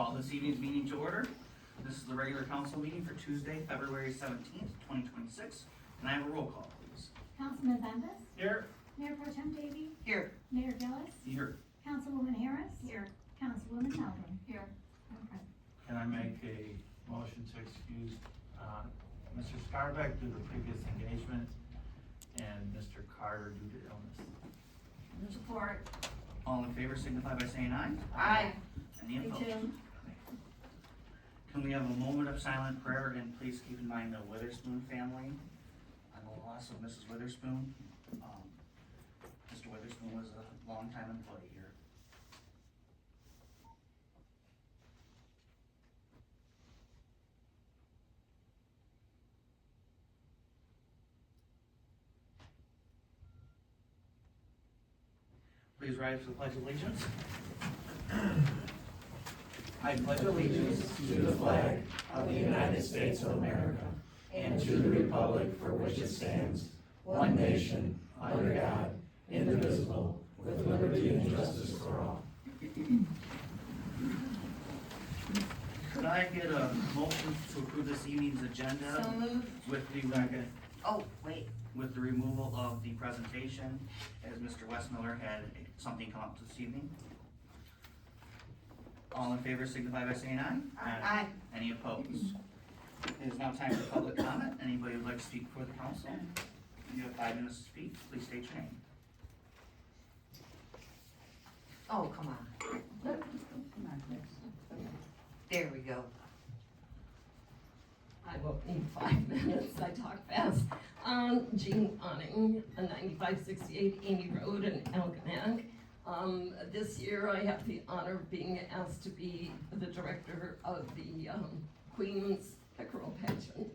Call this evening's meeting to order. This is the regular council meeting for Tuesday, February 17th, 2026. And I have a roll call, please. Councilman Bembas? Here. Mayor Pro Tem Davey? Here. Mayor Gillis? Here. Councilwoman Harris? Here. Councilwoman Melvin? Here. Okay. Can I make a motion to excuse Mr. Scarbeck due to previous engagement and Mr. Carter due to illness? Support. All in favor signify by saying aye. Aye. Any Me opposed? too. Can we have a moment of silent prayer, and please keep in mind the Witherspoon family and the loss of Mrs. Witherspoon. Mr. Witherspoon was a longtime employee here. Please rise for the Pledge of Allegiance. I pledge allegiance to the flag of the United States of America and to the republic for which it stands, one nation, under God, indivisible, with liberty and justice for all. Could I get a motion to approve this evening's agenda So moved. with the, Oh, wait. with the removal of the presentation, as Mr. Westmiller had something come up this evening? All in favor signify by saying aye. Aye. Any opposed? It is now time for public comment. Anybody would like to speak before the council? You have 5 minutes to speak. Please state your name. Oh, come on. There we go. I won't need 5 minutes, I talk fast. Jean Awning, 9568 Amy Road in Algonac. This year I have the honor of being asked to be the director of the Queen's Pickerel Pageant.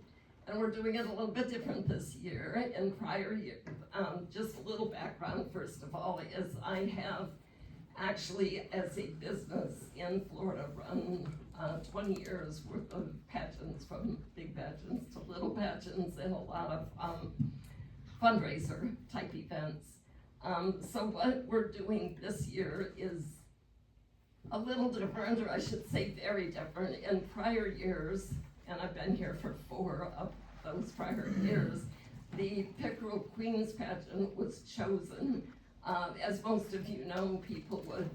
And we're doing it a little bit different this year. In prior years, just a little background first of all, is I have actually, as a business in Florida, run 20 years worth of pageants, from big pageants to little pageants, and a lot of fundraiser type events. So what we're doing this year is a little different, or I should say very different. In prior years, and I've been here for 4 of those prior years, the Pickerel Queen's Pageant was chosen. As most of you know, people would,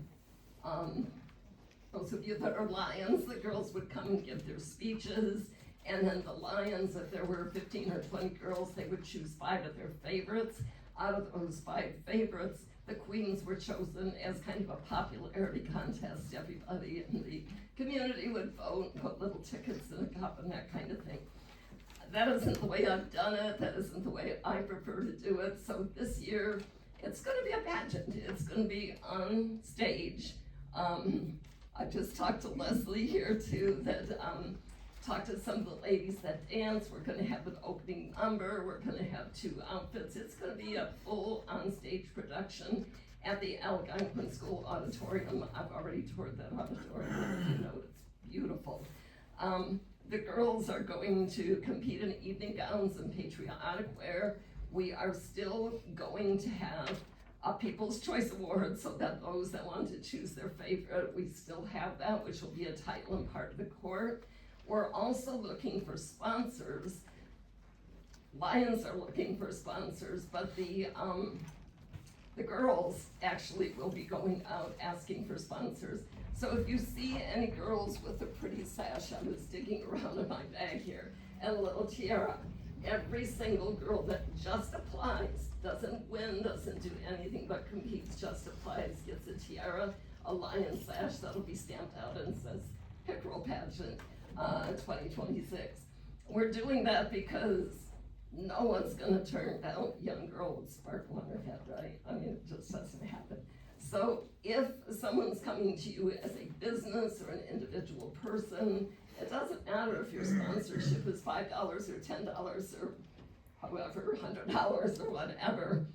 those of you that are Lions, the girls would come and give their speeches, and then the Lions, if there were 15 or 20 girls, they would choose 5 of their favorites. Out of those 5 favorites, the queens were chosen as kind of a popularity contest. Everybody in the community would vote, put little tickets in a cup and that kind of thing. That isn't the way I've done it. That isn't the way I prefer to do it. So this year, it's gonna be a pageant. It's gonna be on stage. I just talked to Leslie here too, that talked to some of the ladies that dance. We're gonna have an opening number. We're gonna have 2 outfits. It's gonna be a full on-stage production at the Algonquin School Auditorium. I've already toured that auditorium. You know, it's beautiful. The girls are going to compete in evening gowns and patriotic wear. We are still going to have a People's Choice Award, so that those that want to choose their favorite, we still have that, which will be a title and part of the court. We're also looking for sponsors. Lions are looking for sponsors, but the girls actually will be going out asking for sponsors. So if you see any girls with a pretty sash, I was digging around in my bag here, and a little tiara, every single girl that just applies, doesn't win, doesn't do anything but competes, just applies, gets a tiara, a lion sash that'll be stamped out and says Pickerel Pageant 2026. We're doing that because no one's gonna turn down a young girl with sparkle on her head, right? I mean, it just doesn't happen. So if someone's coming to you as a business or an individual person, it doesn't matter if your sponsorship is $5 or $10 or however, $100 or whatever.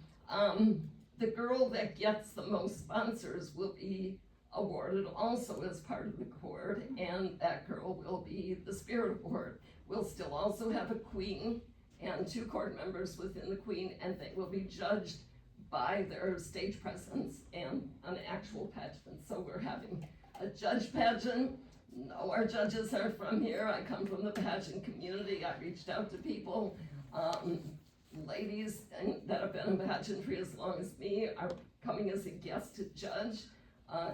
The girl that gets the most sponsors will be awarded also as part of the court, and that girl will be the Spirit Award. We'll still also have a queen and 2 court members within the queen, and they will be judged by their stage presence and an actual pageant. So we're having a judge pageant, No, our judges are from here. I come from the pageant community. I reached out to people, ladies that have been in pageantry as long as me are coming as a guest to judge,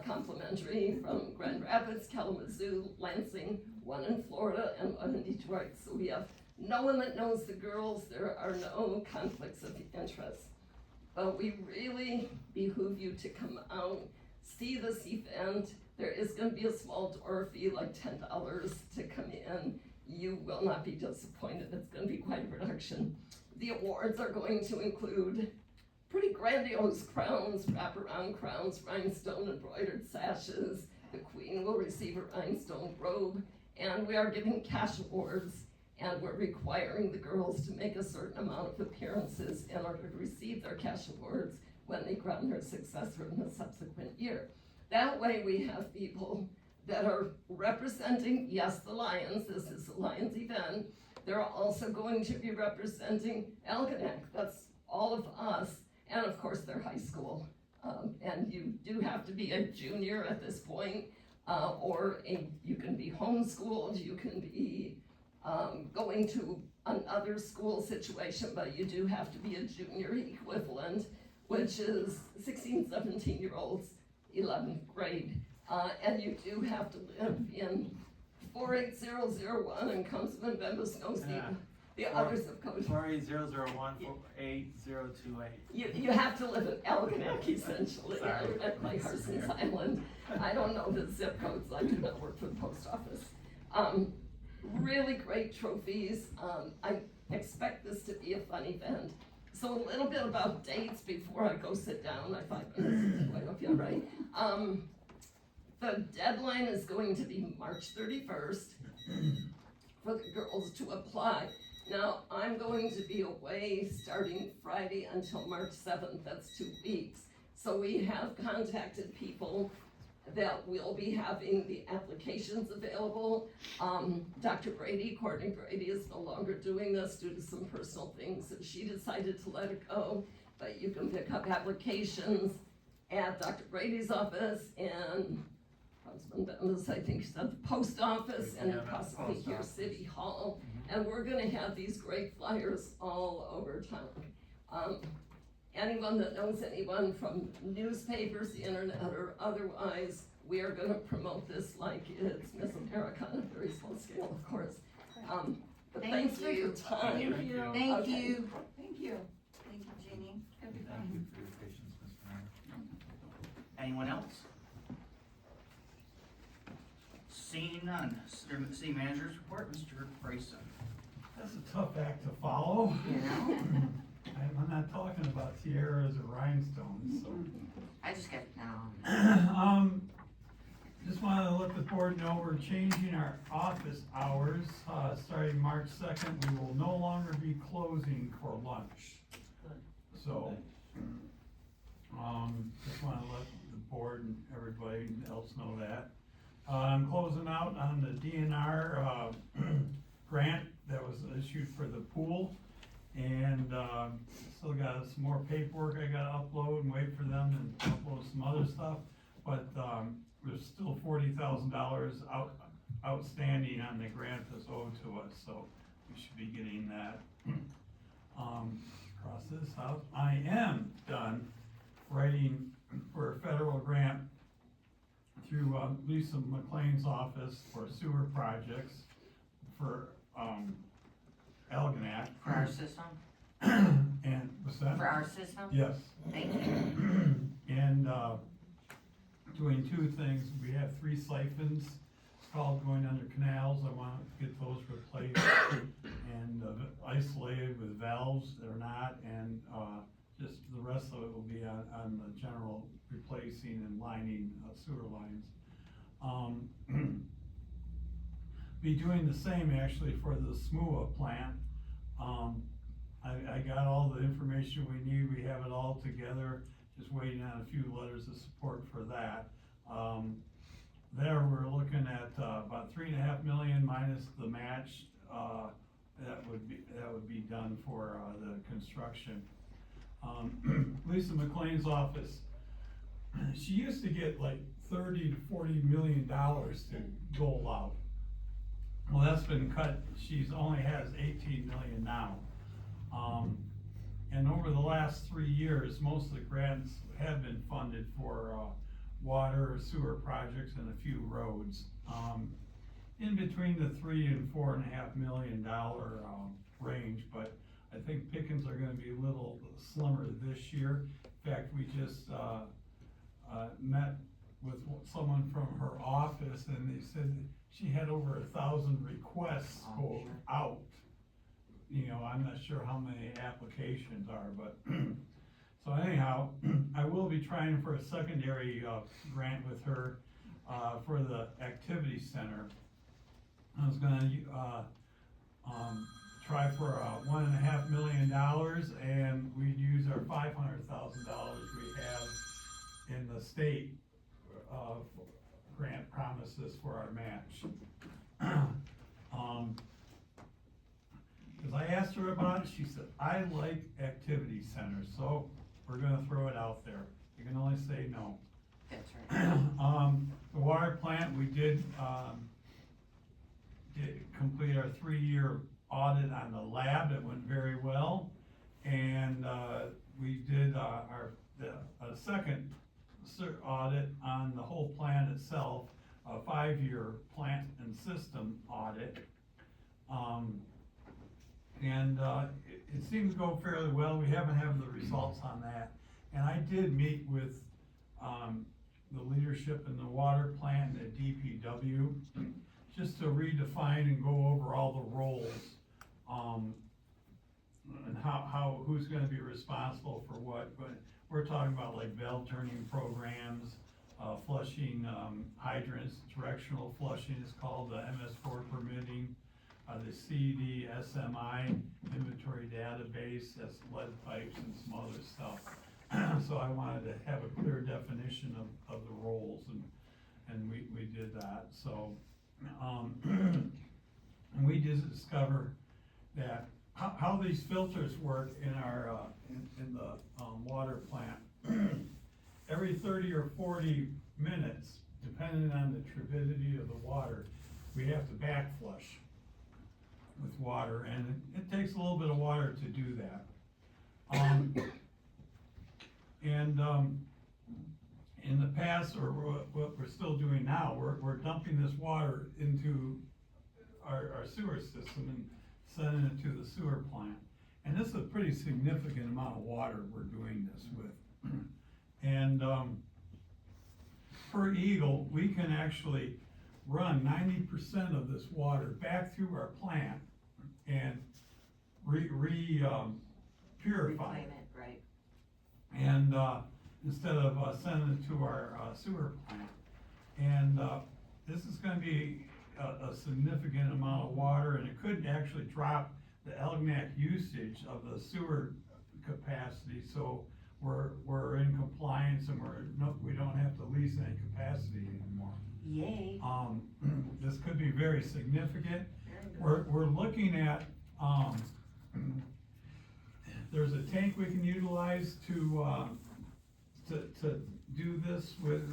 complimentary from Grand Rapids, Kalamazoo, Lansing, one in Florida and one in Detroit. So we have no one that knows the girls. There are no conflicts of interest. But we really behoove you to come out, see this event. There is gonna be a small door fee, like $10 to come in. You will not be disappointed. It's gonna be quite a production. The awards are going to include pretty grandiose crowns, wraparound crowns, rhinestone embroidered sashes. The queen will receive a rhinestone robe, and we are giving cash awards, and we're requiring the girls to make a certain amount of appearances in order to receive their cash awards when they crown their successor in the subsequent year. That way we have people that are representing, yes, the Lions, this is a Lions event. They're also going to be representing Algonac, that's all of us, and of course their high school. And you do have to be a junior at this point, you can be homeschooled, you can be going to another school situation, but you do have to be a junior equivalent, which is 16, 17-year-olds, 11th grade. And you do have to live in 48001 in Councilman Bembas knows the other zip code. 48001 48028. You have to live in Algonac essentially, Sorry. at Clay Harson's Island. I don't know the zip codes, I do not work for the post office. Really great trophies. I expect this to be a fun event. So a little bit about dates before I go sit down. I 5 minutes, I don't feel right. The deadline is going to be March 31st for the girls to apply. Now, I'm going to be away starting Friday until March 7th, that's 2 weeks. So we have contacted people that will be having the applications available. Dr. Brady, Courtney Brady, is no longer doing this due to some personal things, and she decided to let it go. But you can pick up applications at Dr. Brady's office and Councilman Bembas, I think, at the post office and Yeah, possibly post here, office. City Hall. And we're gonna have these great flyers all over town. Anyone that knows anyone from newspapers, the internet, or otherwise, we are gonna promote this like it's Miss America on a very small scale, of course. But Thank thanks for your you. time. Thank you. Thank you. Okay. Thank you. Thank you, Jeannie. Thank you for your patience, Mr. Mayor. Anyone else? Seeing none, city manager's report, Mr. Grayson. That's a tough act to follow. You know, I'm not talking about tiaras or rhinestones, so. I just got it down. Just wanted to let the board know we're changing our office hours. Starting March 2nd, we will no longer be closing for lunch. So, just wanna let the board and everybody else know that. I'm closing out on the DNR, grant that was issued for the pool. And, still got some more paperwork I gotta upload and wait for them and upload some other stuff. But, there's still $40,000 outstanding on the grant that's owed to us, so we should be getting that. Across this house, I am done writing for a federal grant through, Lisa McLean's office for sewer projects for, Algonac. For our system, And, what's that? for our system? Yes. Thank you. And, doing two things, we have 3 siphons, it's called going under canals, I want to get those replaced and isolated with valves that are not, and, just the rest of it will be on the general replacing and lining sewer lines. Be doing the same actually for the SMUA plant. I got all the information we need, we have it all together, just waiting on a few letters of support for that. There, we're looking at, about 3.5 million minus the match, that would be done for, the construction. Lisa McLean's office, she used to get like $30 to $40 million to dole out. Well, that's been cut, she's only has 18 million now. And over the last 3 years, most of the grants have been funded for, water, sewer projects, and a few roads. In between the $3 and $4.5 million range, but I think pickings are gonna be a little slimmer this year. In fact, we just, met with someone from her office, and they said she had over 1,000 requests go out. You know, I'm not sure how many applications are, but, so anyhow, I will be trying for a secondary, grant with her, for the activity center. I was gonna, try for, $1.5 million, and we'd use our $500,000 we have in the state, grant promises for our match. Cause I asked her about it, she said, I like activity centers, so we're gonna throw it out there. You can only say no. That's right. The water plant, we did complete our 3-year audit on the lab, it went very well. And, we did, a second audit on the whole plant itself, a 5-year plant and system audit. It seems to go fairly well, we haven't had the results on that. And I did meet with, the leadership in the water plant and the DPW, just to redefine and go over all the roles, and who's gonna be responsible for what, but we're talking about like valve turning programs, flushing, hydrants, directional flushing is called, the MS4 permitting, the CDSMI inventory database, that's lead pipes and some other stuff. So I wanted to have a clear definition of the roles, and we did that, so, and we did discover that how these filters work in our, in the, water plant. Every 30 or 40 minutes, depending on the turbidity of the water, we have to back flush with water, and it takes a little bit of water to do that. In the past, or what we're still doing now, we're dumping this water into our sewer system and sending it to the sewer plant. And this is a pretty significant amount of water we're doing this with. And, per Eagle, we can actually run 90% of this water back through our plant and purify Reclaim it. it, right. And, instead of, sending it to our, sewer plant. And, this is gonna be a significant amount of water, and it could actually drop the Elginak usage of the sewer capacity, so we're in compliance, and we don't have to lease any capacity anymore. Yay. This could be very significant. Very good. We're looking at, there's a tank we can utilize to do this with,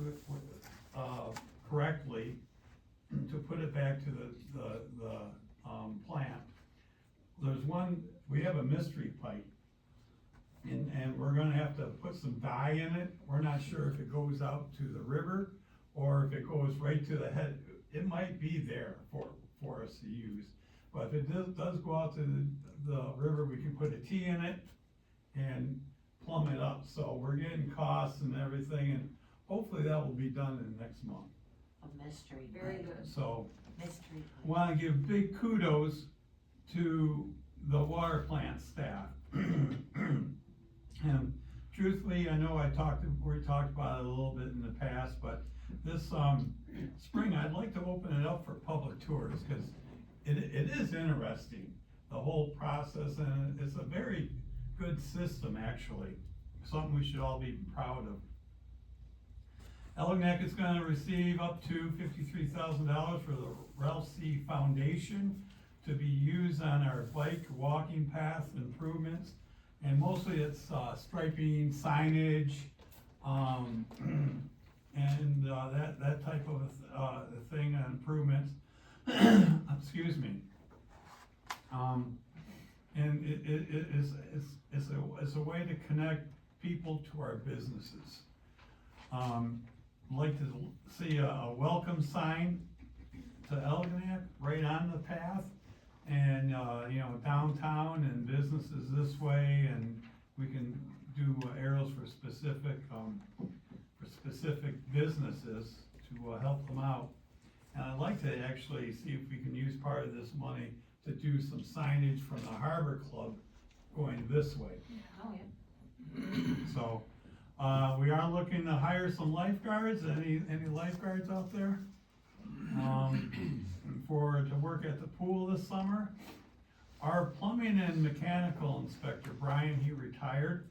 correctly, to put it back to the plant. There's one, we have a mystery pipe, and we're gonna have to put some dye in it. We're not sure if it goes out to the river, or if it goes right to the head. It might be there for us to use. But if it does go out to the river, we can put a T in it and plumb it up. So we're getting costs and everything, and hopefully that will be done in the next month. A mystery. Very pipe. good. So, Mystery. pipe. wanna give big kudos to the water plant staff. And truthfully, I know we talked about it a little bit in the past, but this, spring, I'd like to open it up for public tours, cause it is interesting, the whole process, and it's a very good system, actually, something we should all be proud of. Elginak is gonna receive up to $53,000 for the Ralph C. Foundation to be used on our bike walking path improvements. And mostly it's, striping, signage, and, that type of, thing, improvements. Excuse me. And it's a way to connect people to our businesses. Like to see a welcome sign to Elginak right on the path, and, downtown and businesses this way, and we can do arrows for specific businesses to help them out. And I'd like to actually see if we can use part of this money to do some signage from the Harbor Club going this way. Oh, yeah. So, we are looking to hire some lifeguards. Any lifeguards out there? To work at the pool this summer. Our plumbing and mechanical inspector, Brian, he retired,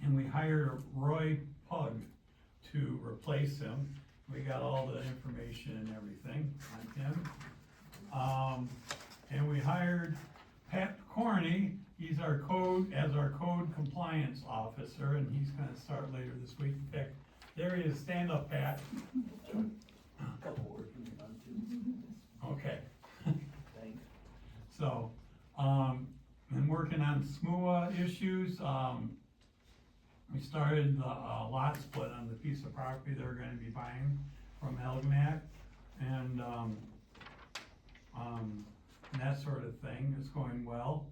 and we hired Roy Pug to replace him. We got all the information and everything on him. And we hired Pat Corney. He's our code compliance officer, and he's gonna start later this week. In fact, there he is. Stand up, Pat. Couple words we can do. Okay. Thanks. So, been working on SMUA issues. We started the lot split on the piece of property they're gonna be buying from Elginak, and that sort of thing is going well.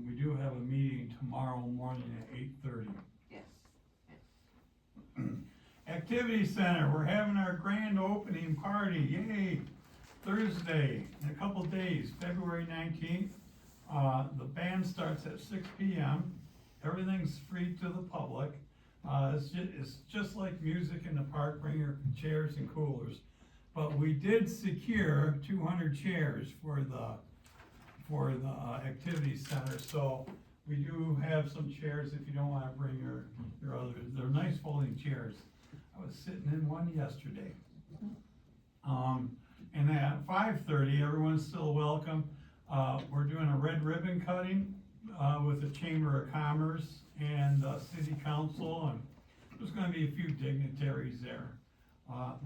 We do have a meeting tomorrow morning at 8:30. Yes. Activity Center, we're having our grand opening party, yay! Thursday, in a couple days, February 19th. The band starts at 6 p.m. Everything's free to the public. It's just like music in the park, bring your chairs and coolers. But we did secure 200 chairs for the activity center, so we do have some chairs if you don't wanna bring your others. They're nice folding chairs. I was sitting in one yesterday. And at 5:30, everyone's still welcome. We're doing a red ribbon cutting, with the Chamber of Commerce and, City Council, and there's gonna be a few dignitaries there.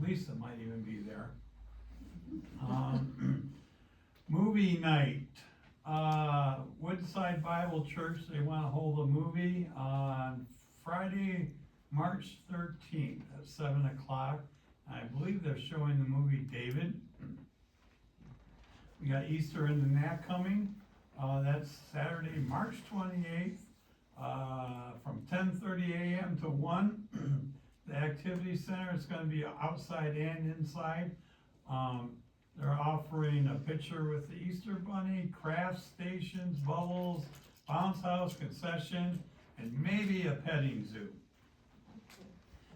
Lisa might even be there. Movie night. Woodside Bible Church, they wanna hold a movie on Friday, March 13th at 7 o'clock. I believe they're showing the movie David. We got Easter in the Knack coming. That's Saturday, March 28th, from 10:30 a.m. to 1. The activity center is gonna be outside and inside. They're offering a picture with the Easter Bunny, craft stations, bubbles, bounce house, concession, and maybe a petting zoo.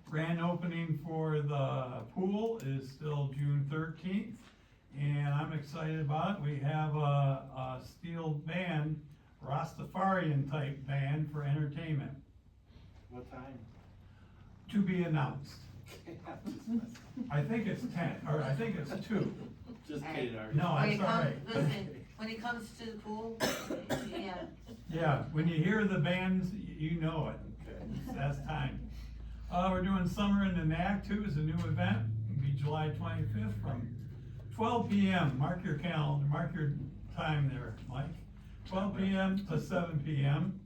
Grand opening for the pool is still June 13th, and I'm excited about it. We have a steel band, Rastafarian type band for entertainment, What time? to be announced. I think it's 10, or I think it's 2. Just Hey. kidding, are No, When he that's all right. Listen, when he comes to the pool, yeah, Yeah, when you hear the bands, you know it. That's time. We're doing Summer in the Knack too, is a new event. It'll be July 25th from 12 p.m. Mark your calendar, mark your time there, Mike. 12 p.m. to 7 p.m.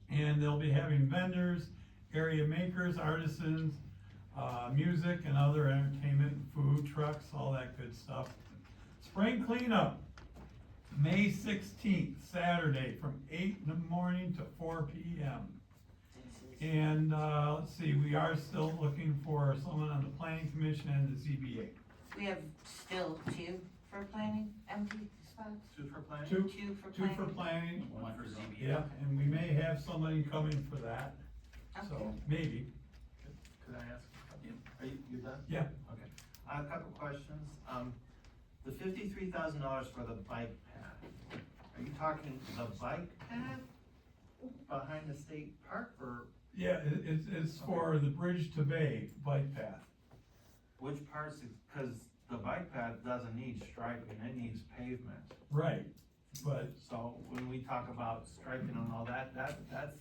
And they'll be having vendors, area makers, artisans, music and other entertainment, food trucks, all that good stuff. Spring cleanup, May 16th, Saturday, from 8 in the morning to 4 p.m. And, let's see, we are still looking for someone on the planning commission and the ZBA. we have still 2 for planning, empty spots? 2 for planning? Two 2 for for planning? planning, One for ZBA. yeah, and we may have somebody coming for that, so, Okay. maybe. Could I ask? Are you done? Yeah. Okay. I have a couple questions. The $53,000 for the bike path, are you talking the bike path behind the state park, or Yeah, it's for the Bridge to Bay bike path. which parts, cause the bike path doesn't need striping, it needs pavement. Right, but, So when we talk about striping and all that, that's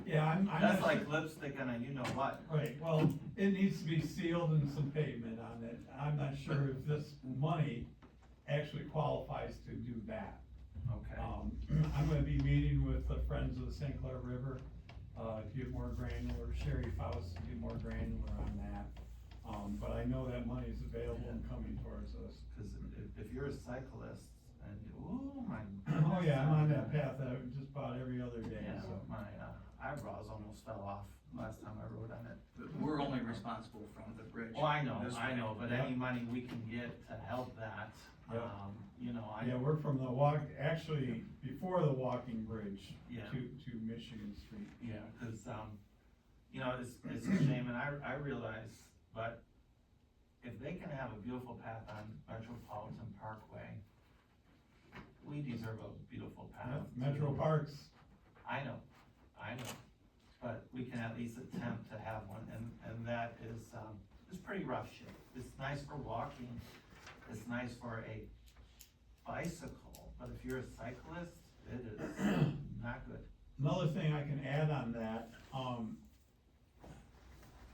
Yeah, I'm That's not like lipstick on a you-know-what. right, well, it needs to be sealed and some pavement on it. I'm not sure if this money actually qualifies to do that. Okay. I'm gonna be meeting with the Friends of the St. Clair River, to get more granular, Sherry Faust to get more granular on that. But I know that money's available and coming towards us. Cause if you're a cyclist and, oh my. Oh, yeah, I'm on that path, just about every other day, Yeah, so. my eyebrows almost fell off last time I rode on it. We're only responsible from the bridge. Well, I know, this way. but Yeah. any money we can get to help that, Yeah. you know, Yeah, we're from the actually, before the walking bridge Yeah. to Michigan Street. Yeah, cause, you know, it's a shame, and I realize, but if they can have a beautiful path on Metropolitan Parkway, we deserve a beautiful path. Metro Parks, I know, but we can at least attempt to have one, and that is, it's pretty rough shape. It's nice for walking, it's nice for a bicycle, but if you're a cyclist, it is not good. another thing I can add on that,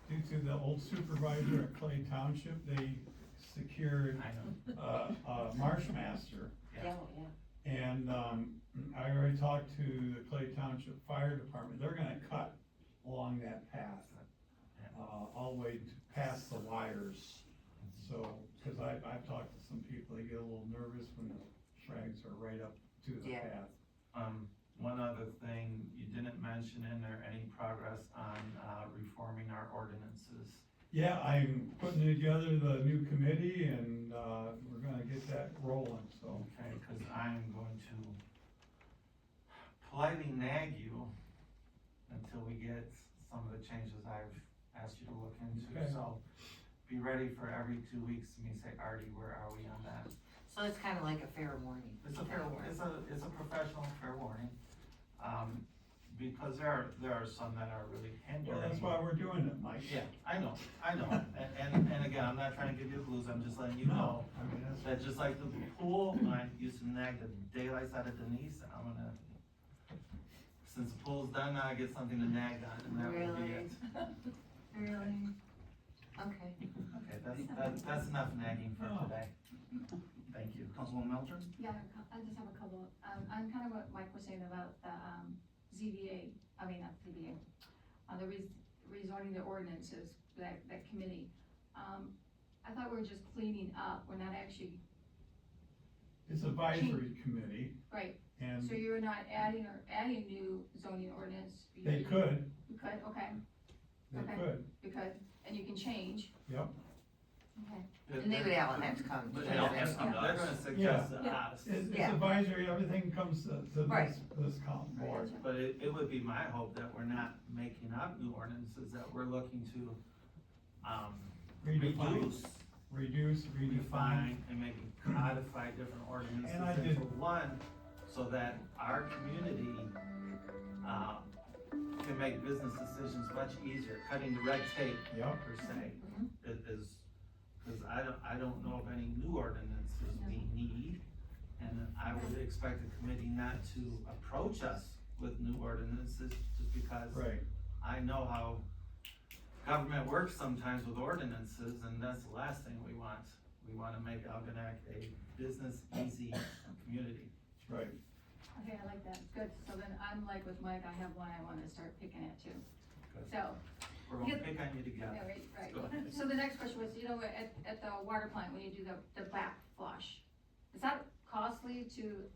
due to the old supervisor at Clay Township, they secured, I know, a marsh master. Yeah, yeah. And, I already talked to the Clay Township Fire Department, they're gonna cut along that path, all the way to past the wires. So, cause I've talked to some people, they get a little nervous when the shrags are right up to the Yeah. path. one other thing, you didn't mention in there any progress on, reforming our ordinances. Yeah, I'm putting together the new committee and, we're gonna get that rolling, so. Okay, cause I'm going to politely nag you until we get some of the changes I've asked you to look into, Okay. so be ready for every 2 weeks to me say, Artie, where are we on that? So it's kinda like a fair warning. It's a fair, it's a professional fair warning, because there are some that are really hindering. Well, that's why we're doing it, Mike. Yeah, I know, and again, I'm not trying to give you the blues, I'm just letting you know, I mean, that's, that just like the pool, when I used to nag the daylights out of Denise, I'm gonna, since the pool's done, now I get something to nag on, and that will be Really? it. Really? Okay. Okay, that's enough nagging for Oh. today. Thank you. Councilwoman Melton? Yeah, I just have a couple, I'm kind of what Mike was saying about the, ZBA, I mean, not ZBA, the rezoning the ordinances, that committee. I thought we were just cleaning up, we're not actually, it's advisory committee right, and so you're not adding new zoning ordinance? You- they could, You could, okay, they Okay. could, you could, and you can change, yep. okay. And they would all have to come. But to they all the have next to come one. to They're gonna suggest to Yeah. us, It's Yeah. advisory, everything comes to Right. this board. Gotcha. but it would be my hope that we're not making up new ordinances, that we're looking to, Redefine, reduce, redefine. refine, and maybe codify different ordinances And I into did- one, so that our community, can make business decisions much easier, cutting the red tape Yep. per se. It is, cause I don't know of any new ordinances we need, and I would expect the committee not to approach us with new ordinances, just because Right, I know how government works sometimes with ordinances, and that's the last thing we want. We wanna make Algonac a business easy community. right. Okay, I like that, good, so then I'm like with Mike, I have one I wanna start picking at too. Good. So, We're gonna Yeah. pick on you together. yeah, right, Go ahead. right, so the next question was, you know, at the water plant, when you do the back flush, is that costly to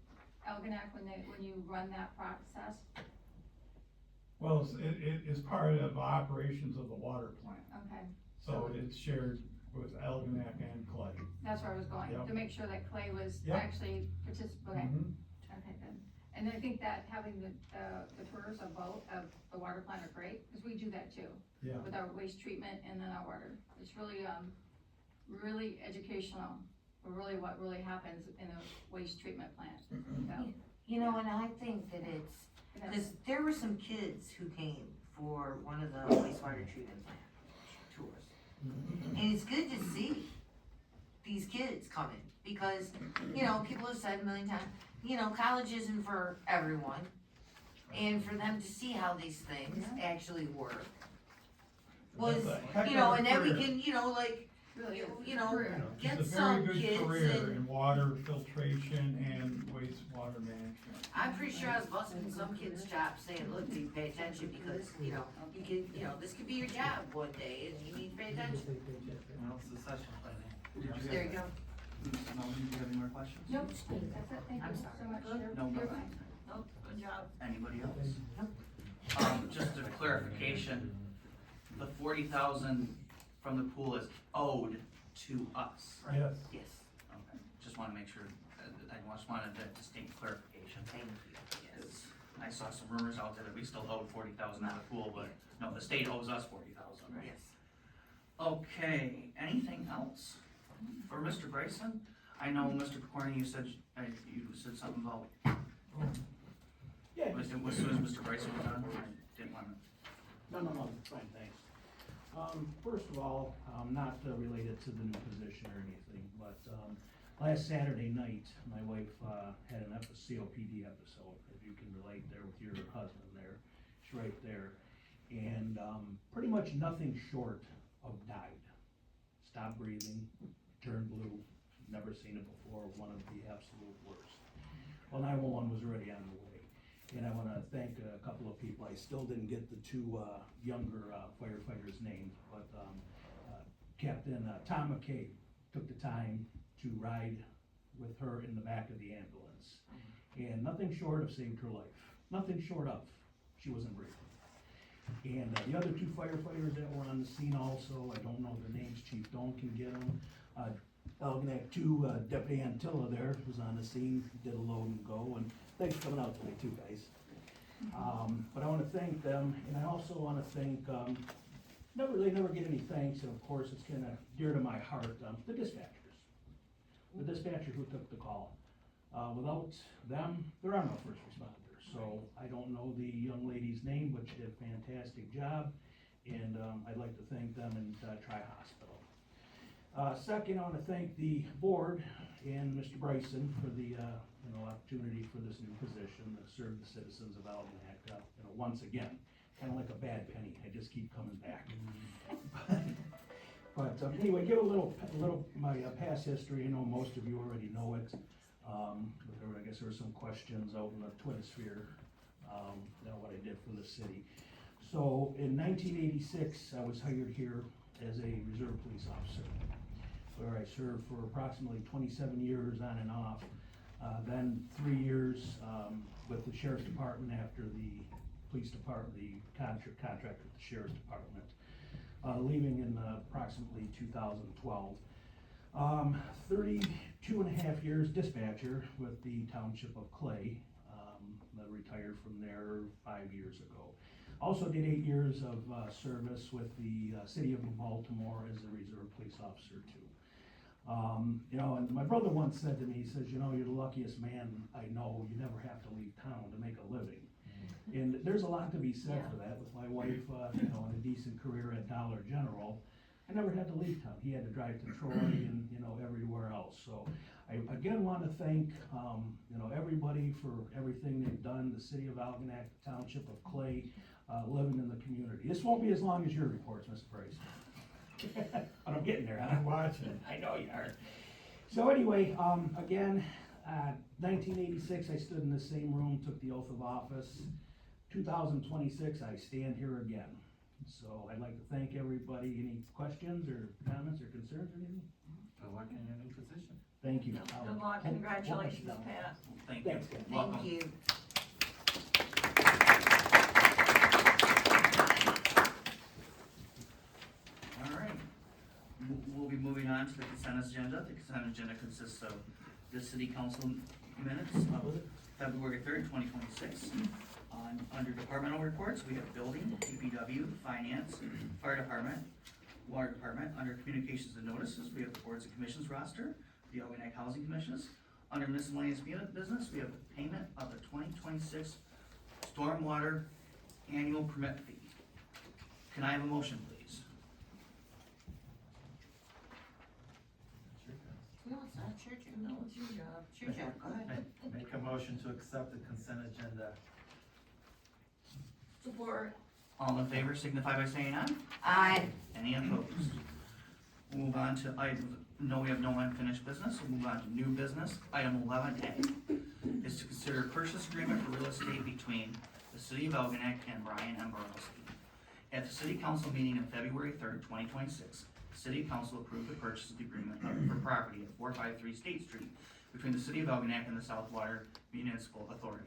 Algonac when you run that process? Well, it is part of operations of the water plant, Okay, so it's shared with Algonac and Clay. that's where I was going, Yep. to make sure that Clay was Yep. actually participating. Mhm. Okay, good. And I think that having the tours of both, of the water plant are great, because we do that too, Yeah, with our waste treatment and then our water. It's really, really educational, for really what really happens in a waste treatment plant. So, You know, and I think that it's, that's- cause there were some kids who came for one of the wastewater treatment plant tours. And it's good to see these kids coming, because, you know, people have said a million times, you know, college isn't for everyone. and for them to see how these things actually work. Was, That's a heck you know, of a and then we career. can, you know, like, Really, you know, career. get It's a some very good kids career and, in water filtration and wastewater management. I'm pretty sure I was busting some kids' chops saying, look, you pay attention because, you know, you can, you know, this could be your job one day and you need to pay attention. Well, succession planning. Did you There have, you go. Melvin, do you have any more questions? Nope, that's it, thank I'm you sorry. so much. Good. You're- No, you're no. fine. Nope, good job. Anybody else? Just a clarification, the 40,000 from the pool is owed to us. Yes. Yes, Okay, just wanna make sure, I just wanted that distinct clarification. thank you, yes. 'Cause I saw some rumors out there that we still owed 40,000 on the pool, but no, the state owes us 40,000. Yes. Okay, anything else for Mr. Bryson? I know, Mr. Picorni, you said something about, Yeah, as soon as Mr. Bryson was on, I didn't wanna. no, fine, thanks. First of all, not related to the new position or anything, but, last Saturday night, my wife, had an COPD episode, if you can relate there with your husband there, she's right there. And, pretty much nothing short of died. Stopped breathing, turned blue, never seen it before, one of the absolute worst. Well, 911 was already on the way. And I wanna thank a couple of people, I still didn't get the two, younger firefighters' names, but, Captain Tom McCabe took the time to ride with her in the back of the ambulance. And nothing short of saved her life, nothing short of, she wasn't breathing. And the other two firefighters that were on the scene also, I don't know their names, Chief Doan can get them. Algonac 2, Deputy Antilla there was on the scene, did a load and go, and thanks for coming out today too, guys. But I wanna thank them, and I also wanna thank, they never get any thanks, and of course, it's kinda dear to my heart, the dispatchers. The dispatcher who took the call. Without them, there are no first responders, so I don't know the young lady's name, but she did a fantastic job, and, I'd like to thank them and, Tri-Hospital. Second, I wanna thank the board and Mr. Bryson for the, opportunity for this new position to serve the citizens of Algonac, once again. Kinda like a bad penny, I just keep coming back. But, anyway, give a little, my past history, I know most of you already know it. But I guess there were some questions out in the Twin sphere, what I did for the city. So, in 1986, I was hired here as a reserve police officer, where I served for approximately 27 years on and off. Then 3 years, with the sheriff's department after the police department, the contract with the sheriff's department. Leaving in approximately 2012. 32 and a half years dispatcher with the township of Clay. I retired from there 5 years ago. Also did 8 years of service with the city of Baltimore as a reserve police officer too. And my brother once said to me, he says, you're the luckiest man I know, you never have to leave town to make a living. And there's a lot to be said for that, with my wife, in a decent career at Dollar General, I never had to leave town, he had to drive to Troy and, everywhere else, so. I again wanna thank, everybody for everything they've done, the city of Algonac, the township of Clay, living in the community. This won't be as long as your reports, Mr. Price. But I'm getting there, huh? I'm watching. I know you are. So anyway, again, 1986, I stood in the same room, took the oath of office. 2026, I stand here again. So I'd like to thank everybody. Any questions or comments or concerns or anything? Good luck in your new position. Thank you. Good luck, congratulations, Pat. Thank you. Thanks, guys. Welcome. Thank you. All right, we'll be moving on to the consent agenda. The consent agenda consists of the city council minutes of February 3rd, 2026. Under departmental reports, we have building, DPW, finance, fire department, water department. Under communications and notices, we have the boards and commissions roster, the Algonac Housing Commissions. Under miscellaneous business, we have the payment of the 2026 stormwater annual permit fee. Can I have a motion, please? No, it's not your job. No, it's your job. It's your job, go ahead. Make a motion to accept the consent agenda. Support. All in favor signify by saying aye. Aye. Any opposed? We'll move on to item, no, we have no unfinished business, we'll move on to new business. Item 11A is to consider purchase agreement for real estate between the city of Algonac and Brian M. Borowski. At the city council meeting on February 3rd, 2026, the city council approved the purchase agreement for property at 453 State Street between the city of Algonac and the South Water Municipal Authority,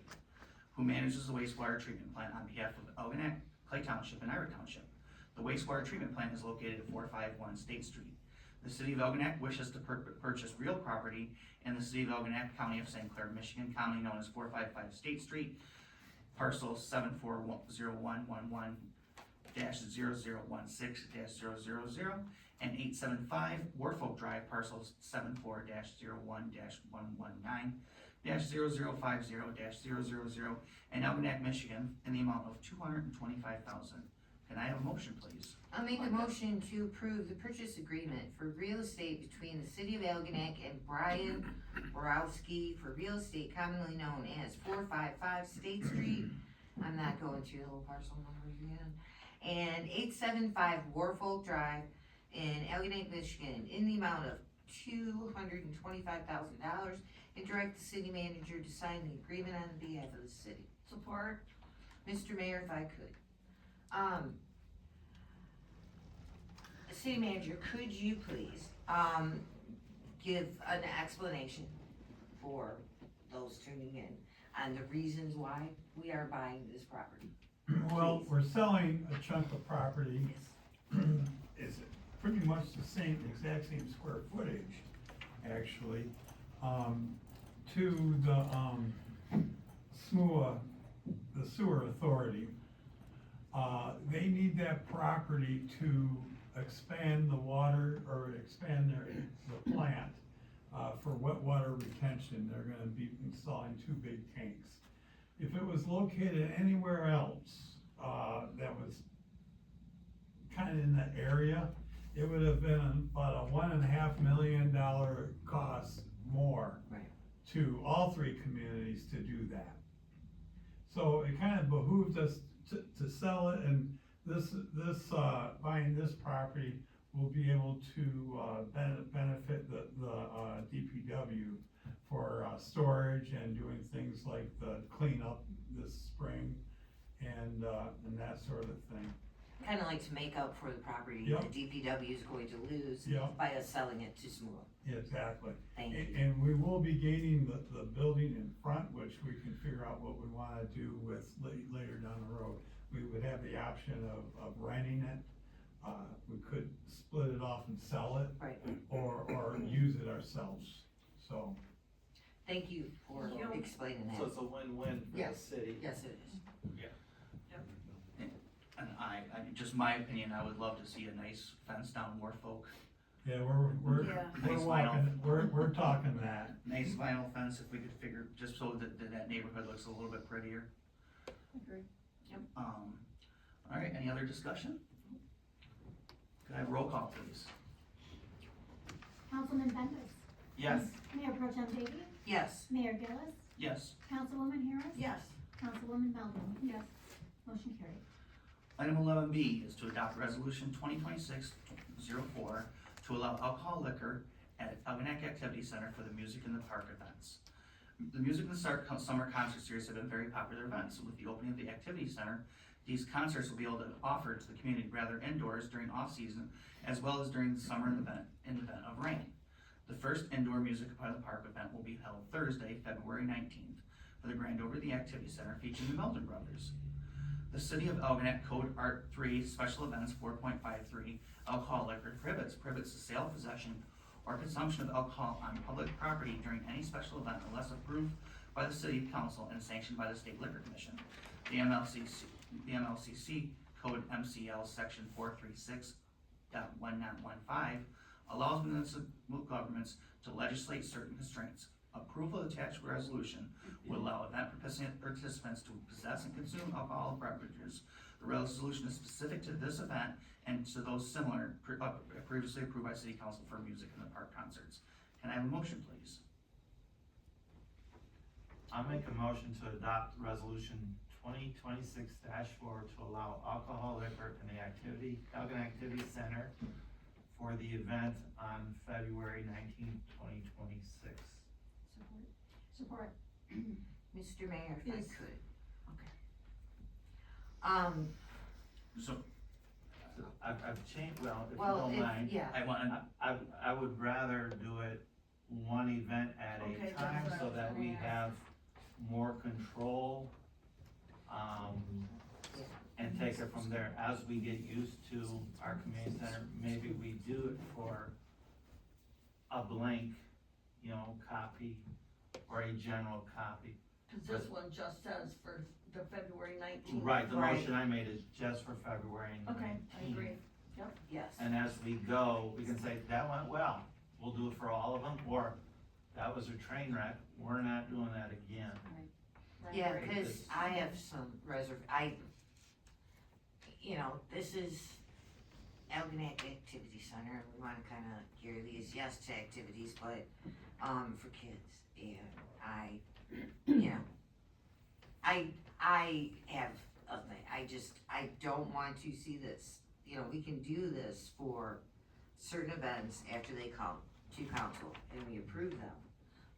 who manages the wastewater treatment plant on behalf of Algonac, Clay Township, and Ira Township. The wastewater treatment plant is located at 451 State Street. The city of Algonac wishes to purchase real property in the city of Algonac, county of St. Clair, Michigan, commonly known as 455 State Street, parcel 740116-0016-000, and 875 Warfolk Drive, parcels 74-01-119-0050-000, and Algonac, Michigan, in the amount of $225,000. Can I have a motion, please? I'll make a motion to approve the purchase agreement for real estate between the city of Algonac and Brian Borowski for real estate commonly known as 455 State Street. I'm not going through the whole parcel numbers again. And 875 Warfolk Drive in Algonac, Michigan, in the amount of $225,000, and direct the city manager to sign the agreement on behalf of the city. Support. Mr. Mayor, if I could. City manager, could you please, give an explanation for those tuning in on the reasons why we are buying this property? Well, we're selling a chunk of property. It's pretty much the exact same square footage, actually, to the, SMUA, the sewer authority. They need that property to expand the water, or expand the plant, for wet water retention. They're gonna be installing 2 big tanks. If it was located anywhere else, that was kind of in that area, it would have been about a $1.5 million cost more Right. to all 3 communities to do that. So it kind of behooves us to sell it, and buying this property will be able to, benefit the DPW for, storage and doing things like the cleanup this spring and that sort of thing. Kinda like to make up for the property Yep. the DPW is going to lose Yep. by us selling it to SMUA. Exactly. Thank you. And we will be gaining the building in front, which we can figure out what we wanna do with later down the road. We would have the option of renting it. We could split it off and sell it. Right. Or use it ourselves, so. Thank you for Yep. explaining that. So it's a win-win for the Yes. city. Yes, it is. And just my opinion, I would love to see a nice fence down Warfolk. Yeah, we're Nice walking, we're talking that. Nice vinyl fence if we could figure, just so that neighborhood looks a little bit prettier. Agree. All right, any other discussion? Could I have roll call, please? Councilman Bendis. Yes. Mayor Pro Tem Davey. Yes. Mayor Gillis. Yes. Councilwoman Harris. Yes. Councilwoman Melvin. Yes. Motion carried. Item 11B is to adopt resolution 2026-04 to allow alcohol liquor at Algonac Activity Center for the Music in the Park events. The Music in the Summer concert series have been very popular events. With the opening of the Activity Center, these concerts will be able to offer to the community rather indoors during off-season, as well as during the summer in the event of rain. The first indoor Music in the Park event will be held Thursday, February 19th, for the grand opening of the Activity Center featuring the Melton Brothers. The City of Algonac Code Art 3 Special Events 4.53 Alcohol Liquor prohibits the sale, possession, or consumption of alcohol on public property during any special event unless approved by the City Council and sanctioned by the State Liquor Commission. The MLCC Code MCL Section 436.1915 allows municipal governments to legislate certain constraints. Approval of the attached resolution will allow event participants to possess and consume alcoholic beverages. The resolution is specific to this event and to those similar previously approved by City Council for Music in the Park concerts. Can I have a motion, please? I'll make a motion to adopt resolution 2026-4 to allow alcohol liquor in the Elgin Activity Center for the event on February 19th, 2026. Support. Mr. Mayor, if I Yes. could. So, I've changed, well, if you Well, don't mind, yeah, I want, I would rather do it one event at Okay, a that's time what I so was that gonna we ask. have more control. And take it from there. As we get used to our community center, maybe we do it for a blank, copy or a general copy. Cause this one just says for the February 19th. Right, the Right. motion I made is just for February 19th. Okay, I agree. yes. And as we go, we can say, that went well, we'll do it for all of them, or that was a train wreck, we're not doing that again. I Yeah, agree. cause I have some this is Algonac Activity Center, and we wanna kinda gear these, yes, to activities, but, for kids, and I have a thing, I don't want to see this, we can do this for certain events after they come to council and we approve them,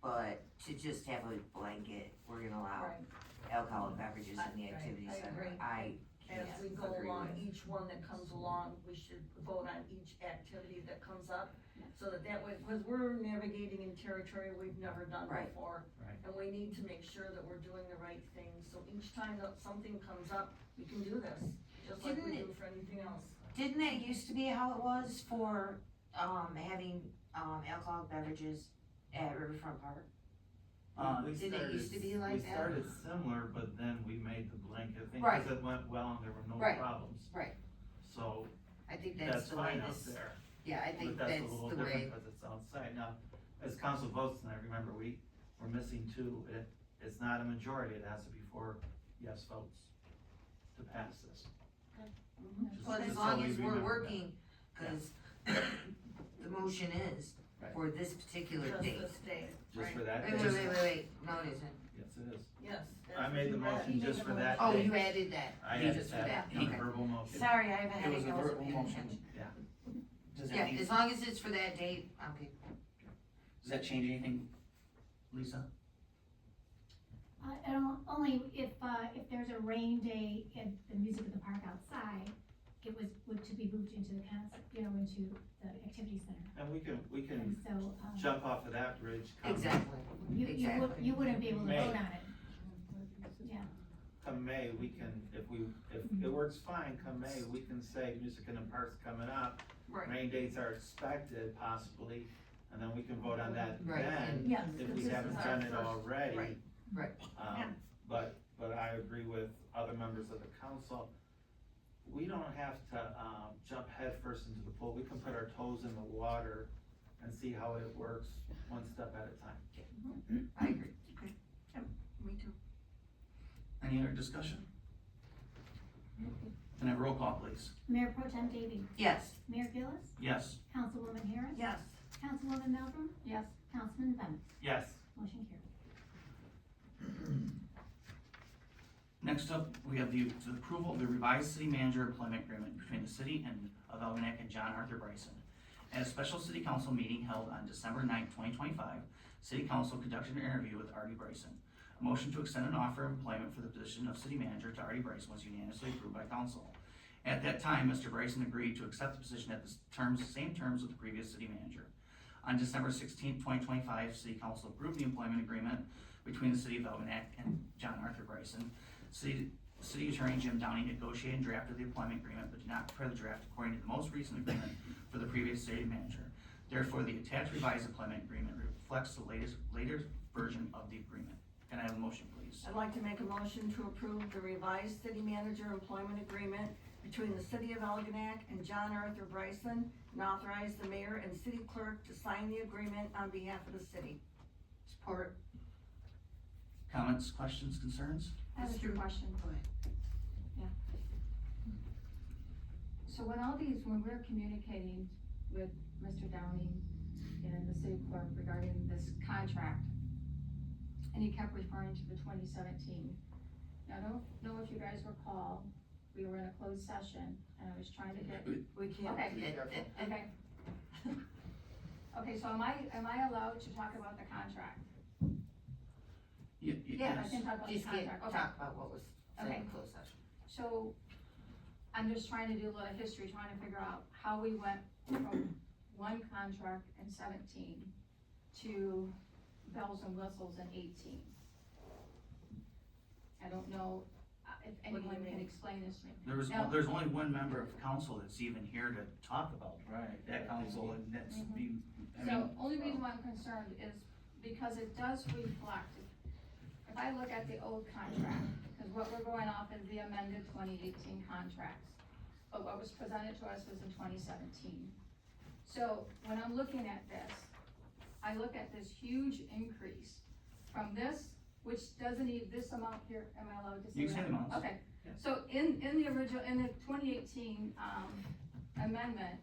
but to just have a blanket, we're gonna allow Right. alcoholic beverages in the Right, activity I center, agree. I can't As we go agree along, with. each one that comes along, we should vote on each activity that comes up. So that way, cause we're navigating in territory we've never done Right. before. Right. And we need to make sure that we're doing the right thing, so each time that something comes up, we can do this, just like we Didn't do for anything else. Didn't that used to be how it was for, having, alcoholic beverages at Riverfront Park? We Did it started- used to be like We that? started similar, but then we made the blanket thing, Right. cause it went well and there were no Right. problems. Right. So, I think that's that's the way fine out this, there. yeah, I But think that's that's a little the different way, because it's outside. Now, as council votes tonight, remember, we're missing two. It's not a majority. It has to be 4 yes votes to pass this. Just- but as just so long we as we're remember working, cause the motion is Right. for this particular Just date. this day. that. Just Right. for that Wait, day. no it isn't. Yes, it is. Yes. that's I what made you the read. motion You made just the for that Oh, day. you added that, I you added just for that that, in a okay. verbal motion. Sorry, I have a it headache, was a I wasn't verbal paying motion. attention. Does that Yeah, need, as long as it's for that date, okay. does that change anything, Lisa? Only if there's a rain day and the music in the park outside, it would to be moved into the into the activity center. And we can And so, jump off of that bridge. Exactly. you wouldn't be able to May. vote on it. Yeah, Come May, we can, if it works fine, come May, we can say music in the park's coming up. Right. Rain dates are expected possibly, and then we can vote on that Right, then, Yes. if this we is haven't our done it first- already. Right. Right. Yeah. But I agree with other members of the council. We don't have to, jump headfirst into the pool. We can put our toes in the water and see how it works, one step at a time. I agree. Me too. Any other discussion? Can I have a roll call, please? Mayor Pro Tem Davey, Yes, Mayor Gillis, Yes. Councilwoman Harris. Yes. Councilwoman Meldrum, Yes, Councilman Bennett, Yes, motion carried. Next up, we have the approval of the revised city manager employment agreement between the city of Algonac and John Arthur Bryson. At a special city council meeting held on December 9th, 2025, city council conducted an interview with Artie Bryson. A motion to extend an offer of employment for the position of city manager to Artie Bryson was unanimously approved by council. At that time, Mr. Bryson agreed to accept the position at the same terms with the previous city manager. On December 16th, 2025, city council approved the employment agreement between the city of Algonac and John Arthur Bryson. City Attorney Jim Downey negotiated and drafted the employment agreement, but did not prepare the draft according to the most recent agreement for the previous city manager. Therefore, the attached revised employment agreement reflects the latest version of the agreement. Can I have a motion, please? I'd like to make a motion to approve the revised city manager employment agreement between the city of Algonac and John Arthur Bryson, and authorize the mayor and city clerk to sign the agreement on behalf of the city. support. Comments, questions, concerns? I have a few questions. Go ahead. So when we're communicating with Mr. Downey and the city clerk regarding this contract, and he kept referring to the 2017, Now, I don't know if you guys recall, we were in a closed session, and I was trying to get, We can't. Okay. okay. Okay, so am I allowed to talk about the contract? Yeah, I can talk about the Just get, contract, okay. talk about what was said Okay. in closed session. So, I'm just trying to do a little history, trying to figure out how we went from one contract in 17 to bells and whistles in 18. I don't know if What do you anyone can mean? explain this to me. There's only one member of council that's even here to talk about that council, and that's Mhm. being, I So, mean, only reason why I'm concerned is because it does reflect, if I look at the old contract, because what we're going off is the amended 2018 contracts, but what was presented to us was in 2017. So, when I'm looking at this, I look at this huge increase from this, which doesn't need this amount here, am I allowed to say that? You can say the amounts. Okay, Yeah. so in the original, in the 2018, amendment,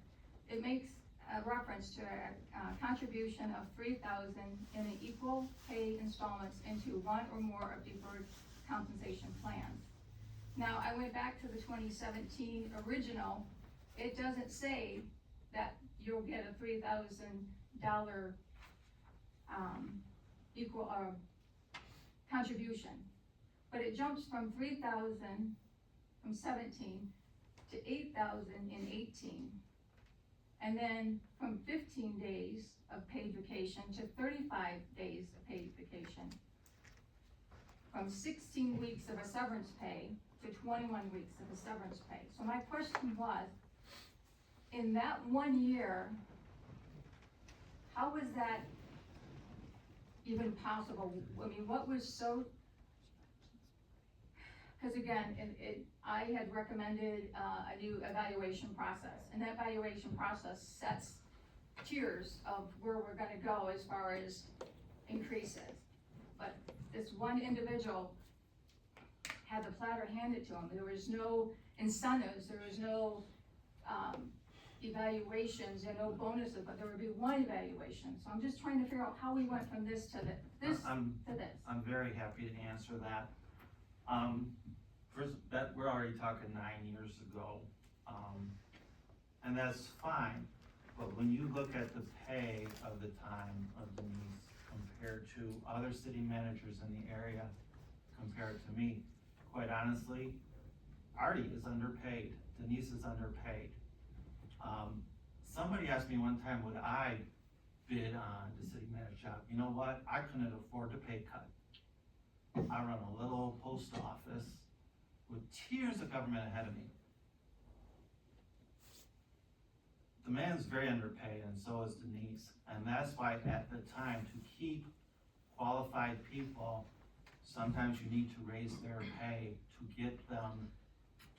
it makes a reference to a contribution of 3,000 in the equal pay installments into one or more of deferred compensation plans. Now, I went back to the 2017 original, it doesn't say that you'll get a $3,000, equal, contribution. But it jumps from 3,000 from 17 to 8,000 in 18. And then from 15 days of paid vacation to 35 days of paid vacation. From 16 weeks of a severance pay to 21 weeks of a severance pay. So my question was, in that 1 year, how was that even possible? I mean, what was so, because again, I had recommended, a new evaluation process, and that evaluation process sets tiers of where we're gonna go as far as increases. But this one individual had the platter handed to him, there was no incentives, there was no, evaluations and no bonuses, but there would be one evaluation. So I'm just trying to figure out how we went from this to this I'm to this. very happy to answer that. First, that, we're already talking 9 years ago, and that's fine, but when you look at the pay of the time of Denise compared to other city managers in the area, compared to me, quite honestly, Artie is underpaid, Denise is underpaid. Somebody asked me one time, would I bid on the city manager job? You know what, I couldn't afford to pay cut. I run a little post office with tiers of government ahead of me. The man's very underpaid, and so is Denise, and that's why at the time, to keep qualified people, sometimes you need to raise their pay to get them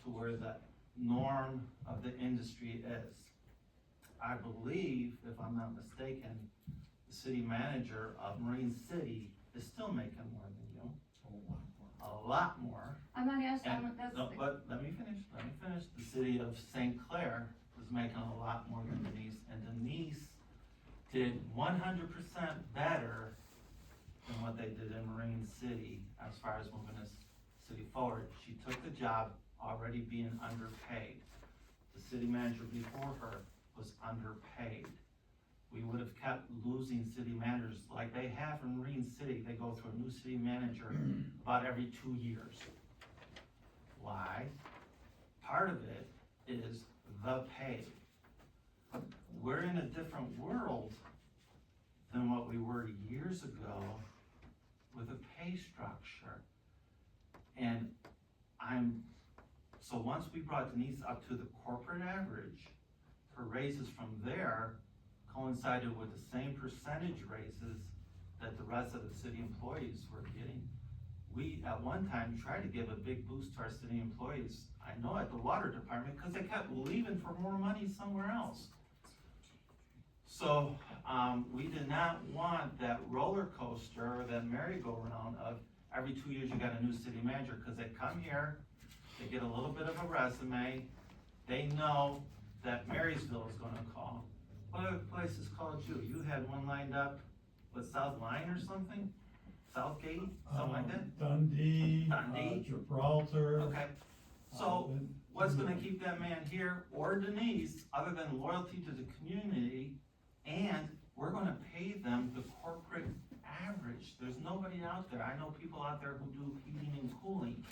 to where the norm of the industry is. I believe, if I'm not mistaken, the city manager of Marine City is still making more than you. A lot more. I'm not asking, And, that's, no, but let me finish. The city of St. Clair was making a lot more than Denise, and Denise did 100% better than what they did in Marine City as far as moving this city forward. She took the job already being underpaid. The city manager before her was underpaid. We would have kept losing city managers like they have in Marine City. They go through a new city manager about every 2 years. Why? Part of it is the pay. We're in a different world than what we were years ago with a pay structure. And so once we brought Denise up to the corporate average, her raises from there coincided with the same percentage raises that the rest of the city employees were getting. We, at one time, tried to give a big boost to our city employees, I know at the water department, because they kept leaving for more money somewhere else. So, we did not want that roller coaster, that merry-go-round of every 2 years you got a new city manager, because they come here, they get a little bit of a resume, they know that Marysville is gonna call. What other places called you? You had one lined up with South Line or something? Southgate, something like that? Dundee, Dundee. Gibraltar. Okay, so what's gonna keep that man here or Denise, other than loyalty to the community? And we're gonna pay them the corporate average. There's nobody out there. I know people out there who do heating and cooling.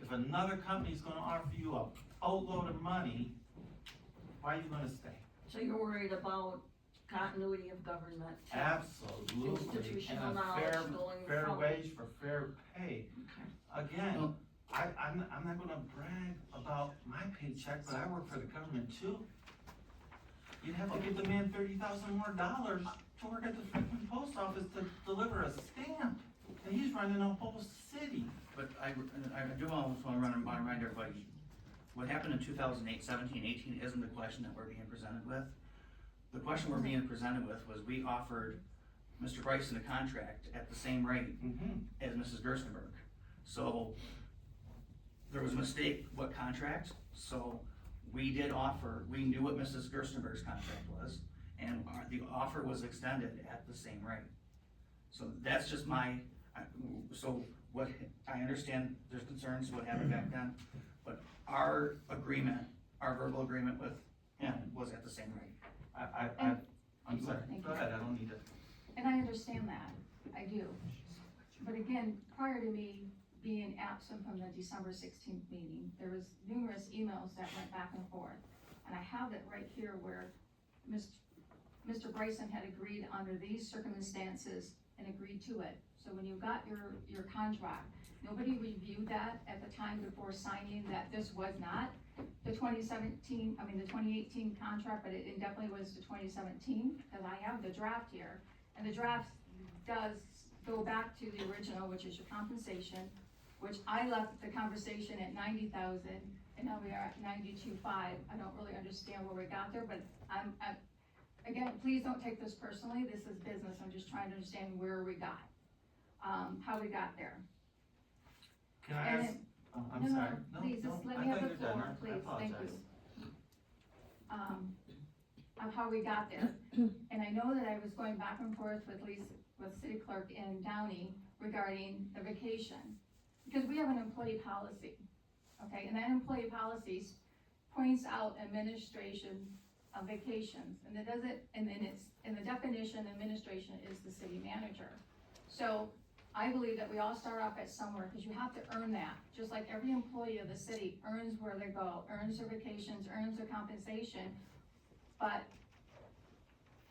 If another company's gonna offer you a boatload of money, why are you gonna stay? So you're worried about continuity of government? Absolutely. Institutional And a knowledge going fair forward. wage for fair pay. Again, Well- I'm not gonna brag about my paycheck, but I work for the government too. You'd have to give the man $30,000 more to work at the freaking post office to deliver a stamp, and he's running a whole city. But I do almost wanna remind everybody, what happened in 2008, 17, 18 isn't the question that we're being presented with. The question we're being presented with was we offered Mr. Bryson a contract at the same rate as Mrs. Gerstenberg. So there was a mistake, what contract, so we did offer, we knew what Mrs. Gerstenberg's contract was, and the offer was extended at the same rate. So that's just so what, I understand there's concerns what happened back then, but our agreement, our verbal agreement with him was at the same rate. I'm sorry, Thank go you. ahead, I don't need to. And I understand that, I do. But again, prior to me being absent from the December 16th meeting, there was numerous emails that went back and forth. And I have it right here where Mr. Bryson had agreed under these circumstances and agreed to it. So when you got your contract, nobody reviewed that at the time before signing that this was not the 2018 contract, but it definitely was the 2017, because I have the draft here. And the draft does go back to the original, which is your compensation, which I left the conversation at 90,000, and now we are at 92.5. I don't really understand where we got there, but again, please don't take this personally, this is business, I'm just trying to understand where we got, how we got there. Can I And ask, then- oh, I'm No, sorry. no, please, just let I me have thought the you were done. floor, I please, thank apologize. you. Of how we got there. And I know that I was going back and forth with city clerk in Downey regarding the vacation. Because we have an employee policy, okay, and that employee policy points out administration of vacations, and it doesn't, and then it's, in the definition, administration is the city manager. So, I believe that we all start off at somewhere, because you have to earn that, just like every employee of the city earns where they go, earns their vacations, earns their compensation. But,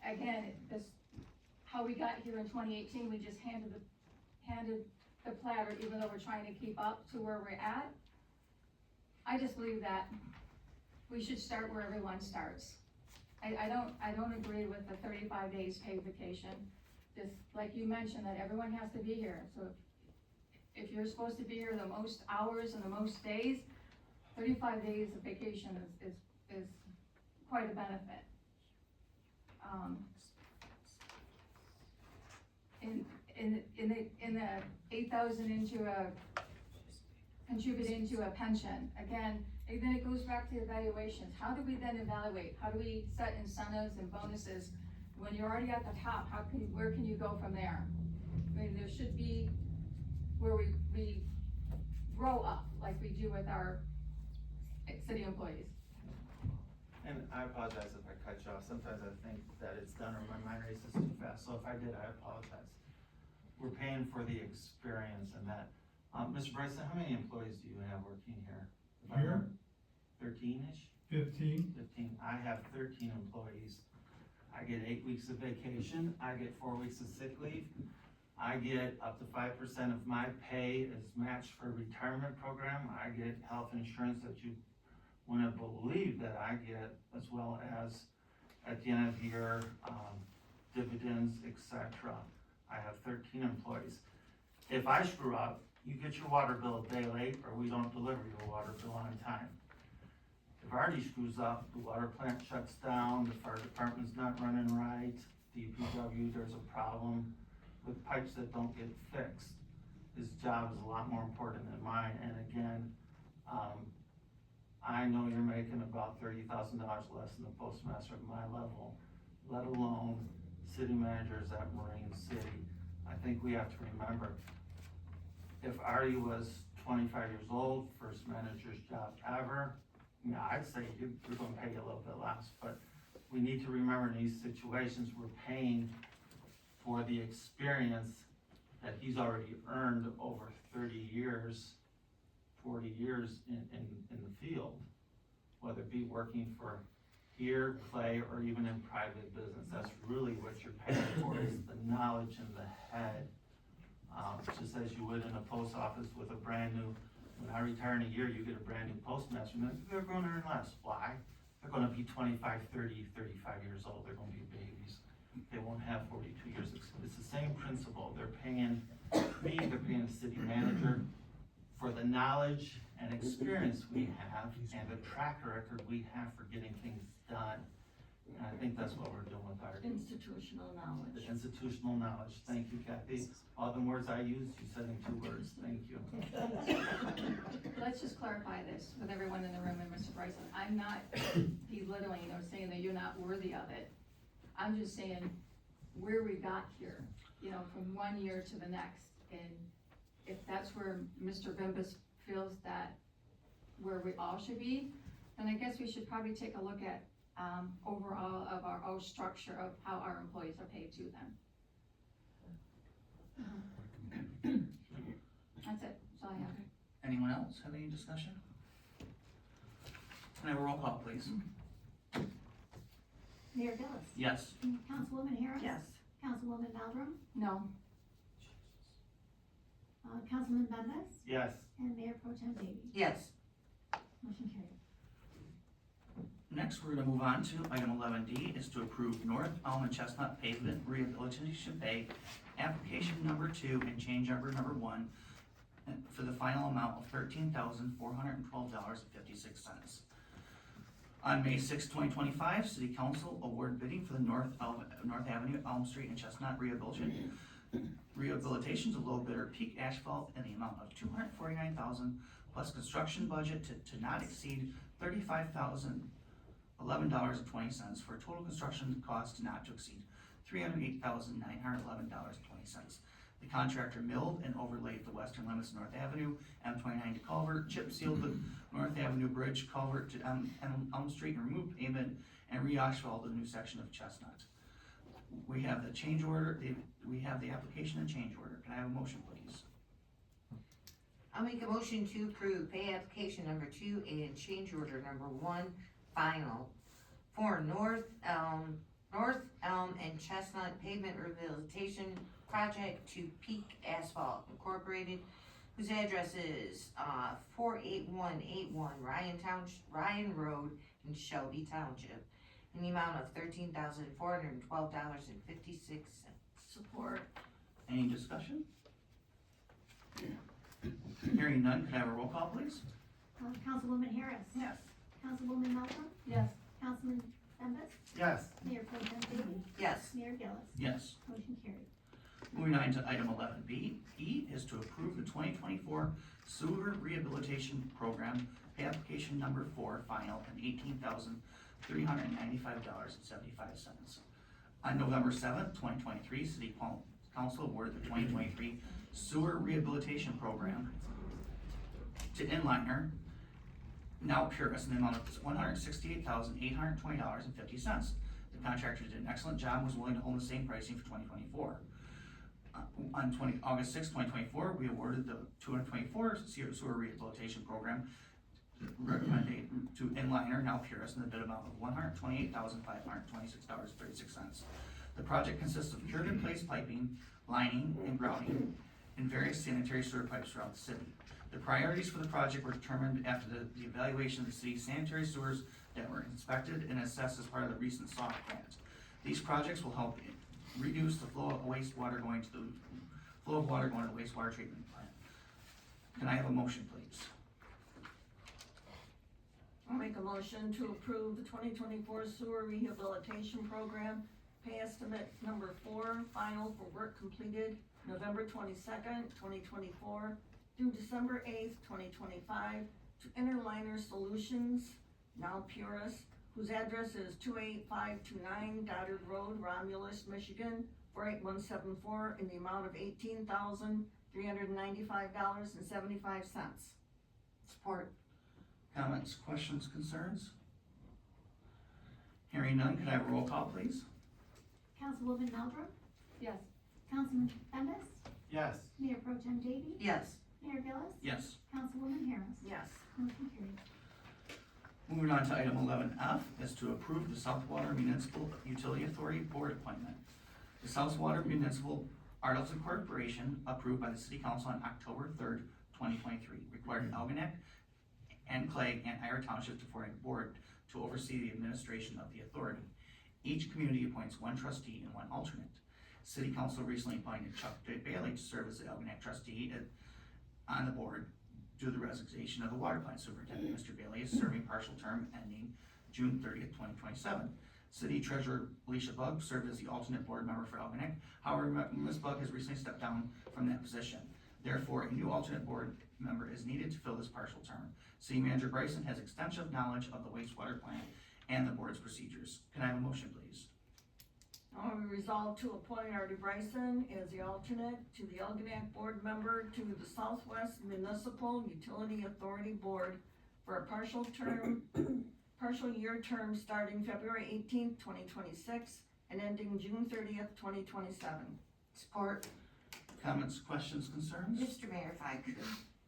again, how we got here in 2018, we just handed the platter, even though we're trying to keep up to where we're at. I just believe that we should start where everyone starts. I don't agree with the 35 days paid vacation. Just like you mentioned, that everyone has to be here, so if you're supposed to be here the most hours and the most days, 35 days of vacation is quite a benefit. In the 8,000 contribute into a pension, again, and then it goes back to evaluations. How do we then evaluate? How do we set incentives and bonuses? When you're already at the top, where can you go from there? I mean, there should be where we grow up, like we do with our city employees. And I apologize if I cut you off. Sometimes I think that it's done or my mind races too fast. So if I did, I apologize. We're paying for the experience and that. Mr. Bryson, how many employees do you have working here? Here? 13-ish? 15. 15. I have 13 employees. I get 8 weeks of vacation. I get 4 weeks of sick leave. I get up to 5% of my pay is matched for a retirement program. I get health insurance that you wouldn't believe that I get, as well as at the end of the year, dividends, etc. I have 13 employees. If I screw up, you get your water bill a day late, or we don't deliver your water bill on time. If Artie screws up, the water plant shuts down, the fire department's not running right, DPW, there's a problem with pipes that don't get fixed. His job is a lot more important than mine, and again, I know you're making about $30,000 less than the postmaster at my level, let alone city managers at Marine City. I think we have to remember, if Artie was 25 years old, first manager's job ever, yeah, I'd say you're gonna pay a little bit less, but we need to remember in these situations, we're paying for the experience that he's already earned over 30 years, 40 years in the field. Whether it be working for here, Clay, or even in private business, that's really what you're paying for, is the knowledge in the head. Just as you would in a post office with a brand new, when I retire in a year, you get a brand new postmaster, and they're gonna earn less. Why? They're gonna be 25, 30, 35 years old, they're gonna be babies. They won't have 42 years. It's the same principle. They're paying me, they're paying the city manager for the knowledge and experience we have and the track record we have for getting things done. And I think that's what we're doing with our Institutional the knowledge. institutional knowledge. Thank you, Kathy. All the words I used, you said in 2 words. Thank you. Let's just clarify this with everyone in the room and Mr. Bryson. I'm not belittling or saying that you're not worthy of it. I'm just saying where we got here, from one year to the next. And if that's where Mr. Bimbus feels that where we all should be, then I guess we should probably take a look at, overall of our whole structure of how our employees are paid to them. That's it, that's all I have. Anyone else have any discussion? Can I have a roll call, please? Mayor Gillis. Yes. Councilwoman Harris. Yes. Councilwoman Maldrum. No, Councilman Bembas. Yes. And Mayor Pro Tem Davey. Yes. Motion carried. Next, we're gonna move on to item 11D, is to approve North Elm and Chestnut Pavement Rehabilitation Pay, application number 2 and change order number 1, for the final amount of $13,412.56. On May 6, 2025, City Council awarded bidding for the North Avenue, Elm Street and Chestnut rehabilitation to low bidder Peak Asphalt in the amount of $249,000 plus construction budget to not exceed $35,011.20 for a total construction cost not to exceed $308,911.20. The contractor milled and overlaid the western limits of North Avenue, M29 to culvert, chip sealed the North Avenue Bridge culvert to Elm Street, and removed pavement and re-asphalt the new section of Chestnut. We have the change order, we have the application and change order. Can I have a motion, please? I'll make a motion to approve pay application number 2 and change order number 1 final for North Elm and Chestnut Pavement Rehabilitation Project to Peak Asphalt Incorporated, whose address is 48181 Ryan Road in Shelby Township, in the amount of $13,412.56. Support. Any discussion? Hearing none, can I have a roll call, please? Councilwoman Harris. Yes. Councilwoman Maldrum. yes, Councilman Bembas. Yes. Mayor Pro Tem Davey. Yes. Mayor Gillis. Yes. Motion carried. Moving on to item 11B, E is to approve the 2024 Sewer Rehabilitation Program, pay application number 4, final, and $18,395.75. On November 7th, 2023, City Council awarded the 2023 Sewer Rehabilitation Program to Inliner, now Purist, in the amount of $168,820.50. The contractor did an excellent job and was willing to hold the same pricing for 2024. On August 6, 2024, we awarded the 2024 Sewer Rehabilitation Program recommended to Inliner, now Purist, in the bid amount of $128,526.36. The project consists of cured in place piping, lining, and grouting in various sanitary sewer pipes throughout the city. The priorities for the project were determined after the evaluation of the city's sanitary sewers that were inspected and assessed as part of the recent soft plant. These projects will help reduce the flow of wastewater going to the wastewater treatment plant. Can I have a motion, please? I'll make a motion to approve the 2024 Sewer Rehabilitation Program, pay estimate number 4, final for work completed November 22nd, 2024 through December 8th, 2025 to Interliner Solutions, now Purist, whose address is 28529 Goddard Road, Romulus, Michigan, 48174 in the amount of $18,395.75. Support. Comments, questions, concerns? Hearing none, could I have a roll call, please? Councilwoman Maldrum, Yes. Councilman Bembas, Yes. Mayor Pro Tem Davey, Yes. Mayor Gillis, Yes. Councilwoman Harris. Yes. Motion carried. Moving on to item 11F is to approve the South Water Municipal Utility Authority Board appointment. The South Water Municipal Articles of Corporation approved by the City Council on October 3rd, 2023, required Algonac and Clegg and Ira Township to form a board to oversee the administration of the authority. Each community appoints one trustee and one alternate. City Council recently appointed Chuck Bailey to serve as the Algonac trustee on the board due to the resignation of the water plant superintendent. Mr. Bailey is serving partial term ending June 30th, 2027. City Treasurer Alicia Bug served as the alternate board member for Algonac. However, Ms. Bug has recently stepped down from that position. Therefore, a new alternate board member is needed to fill this partial term. City Manager Bryson has extensive knowledge of the wastewater plant and the board's procedures. Can I have a motion, please? Now we resolve to appoint Artie Bryson as the alternate to the Algonac board member to the Southwest Municipal Utility Authority Board for a partial year term starting February 18th, 2026 and ending June 30th, 2027. Support. Comments, questions, concerns? Mr. Mayor, if I could,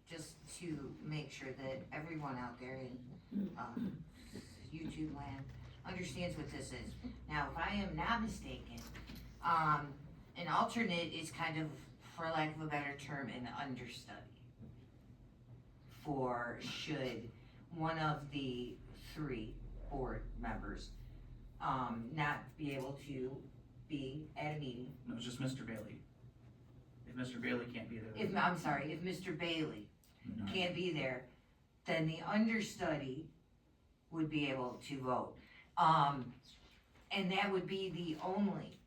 just to make sure that everyone out there in, YouTube land understands what this is. Now, if I am not mistaken, an alternate is kind of, for lack of a better term, an understudy. For should one of the three board members, not be able to be at a meeting. No, it's just Mr. Bailey. If Mr. Bailey can't be there. If Mr. Bailey No. can't be there, then the understudy would be able to vote. And that would be the only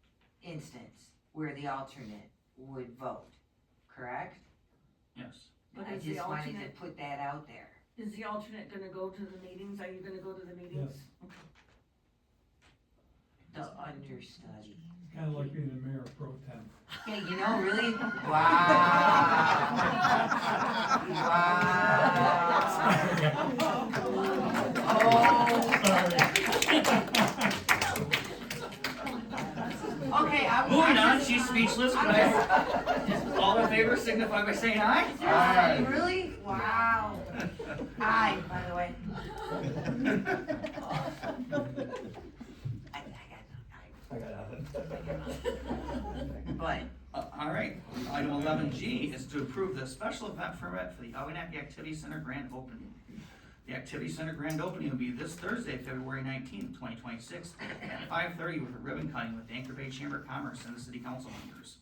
instance where the alternate would vote, correct? Yes. But I is the just wanted to alternate- put that out there. Is the alternate gonna go to the meetings? Are you gonna go to the meetings? The understudy. Kinda like being the mayor pro tem. Yeah, you know, really? Wow. Wow. Okay, I'm. Moving on, she's speechless. Can I, all in favor signify by saying aye? Seriously, really? Wow. Aye, by the way. I got nothing. But, All right, item 11G is to approve the special event permit for the Algonac Activity Center grand opening. The Activity Center grand opening will be this Thursday, February 19th, 2026, at 5:30 with a ribbon cutting with the Anchor Bay Chamber of Commerce and the city council members.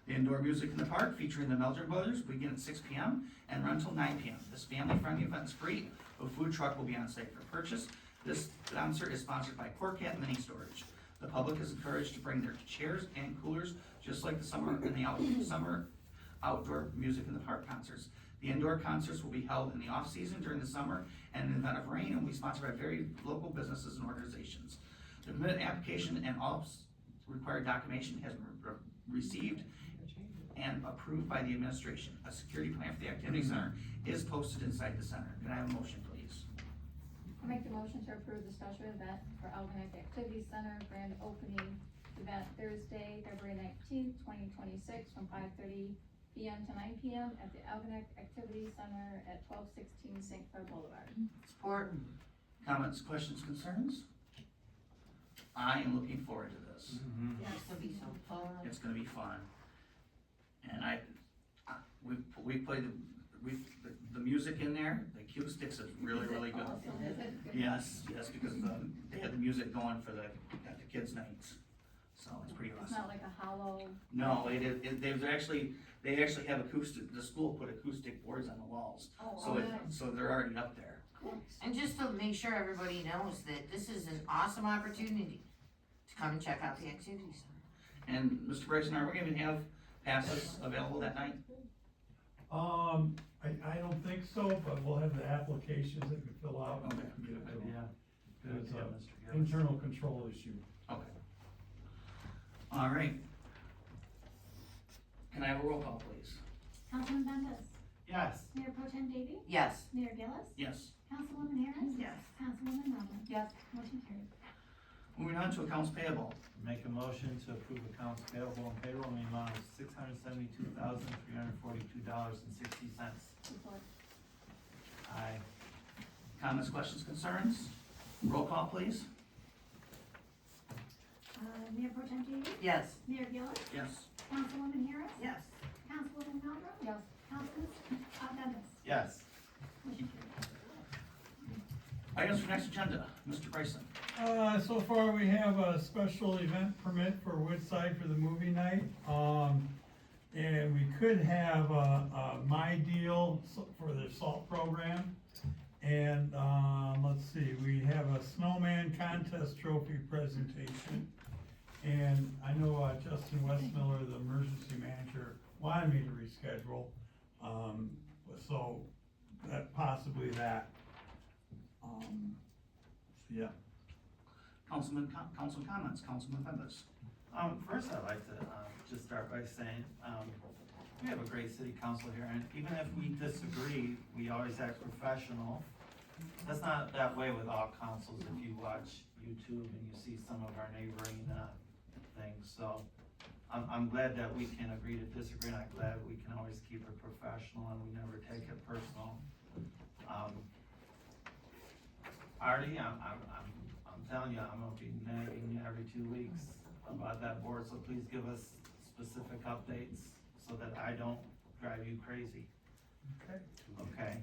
The indoor music in the park featuring the Meldrum Brothers will begin at 6 p.m. and run until 9 p.m. This family-friendly event is free. A food truck will be on site for purchase. This concert is sponsored by Corcat Mini Storage. The public is encouraged to bring their chairs and coolers, just like the summer and the summer outdoor music in the park concerts. The indoor concerts will be held in the off-season during the summer and in the event of rain and will be sponsored by very local businesses and organizations. The permit application and all required documentation has been received and approved by the administration. A security plan for the activity center is posted inside the center. Can I have a motion, please? I make the motion to approve the special event for Algonac Activity Center grand opening event Thursday, February 19th, 2026 from 5:30 p.m. to 9 p.m. at the Algonac Activity Center at 1216 St. Clair Boulevard. support. Comments, questions, concerns? I am looking forward to this. This will be so fun. It's gonna be fun. And we played the music in there, the acoustics is really, really good. Yes, because they had the music going for at the kids' nights, so it's pretty It's awesome. not like a hollow. No, they actually have acoustic, the school put acoustic boards on the walls, so they're already up there. And just to make sure everybody knows that this is an awesome opportunity to come and check out the activity center. And Mr. Bryson, are we gonna have passes available that night? I don't think so, but we'll have the applications that we fill out and we can get it to them. Yeah. It's Yeah, a Mr. Gillis. internal control issue. Okay. All right. Can I have a roll call, please? Councilman Bembas, Yes. Mayor Pro Tem Davey, Yes. Mayor Gillis, Yes. Councilwoman Harris. Yes. Councilwoman Melvin. Yes. Motion carried. Moving on to accounts payable. Make a motion to approve accounts payable and payroll in the amount of $672,342.60. Support. Aye. Comments, questions, concerns? Roll call, please. Mayor Pro Tem Davey, Yes. Mayor Gillis, Yes. Councilwoman Harris. Yes. Councilwoman Melvin. Yes. Councilman Bembas. Yes. Motion carried. Items for next agenda, Mr. Bryson. So far, we have a special event permit for Woodside for the movie night. And we could have a My Deal for their salt program. And, let's see, we have a snowman contest trophy presentation. And I know Justin Westmiller, the emergency manager, wanted me to reschedule. So that possibly that. Yeah. Council comments, Councilman Bembas. First I'd like to, just start by saying, we have a great city council here, and even if we disagree, we always act professional. That's not that way with all councils, if you watch YouTube and you see some of our neighboring, things, so I'm glad that we can agree to disagree, and I'm glad we can always keep it professional and we never take it personal. Artie, I'm telling you, I'm gonna be nagging you every 2 weeks about that board, so please give us specific updates so that I don't drive you crazy. Okay. Okay,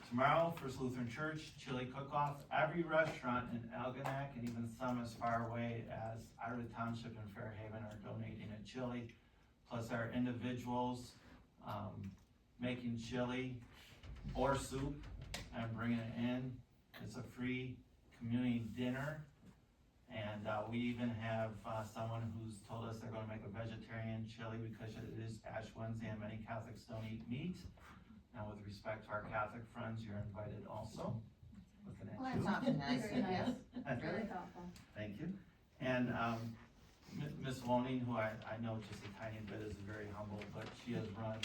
tomorrow, First Lutheran Church, chili cook-off, every restaurant in Algonac and even some as far away as Ira Township and Fairhaven are donating a chili, plus our individuals, making chili or soup and bringing it in. It's a free community dinner, and we even have someone who's told us they're gonna make a vegetarian chili because it is Ash Wednesday and many Catholics don't eat meat. Now, with respect to our Catholic friends, you're invited also. Looking at Well, you. that's awfully nice of Very nice. you. Very thoughtful. Thank you. And Ms. Woning, who I know just a tiny bit, is very humble, but she has run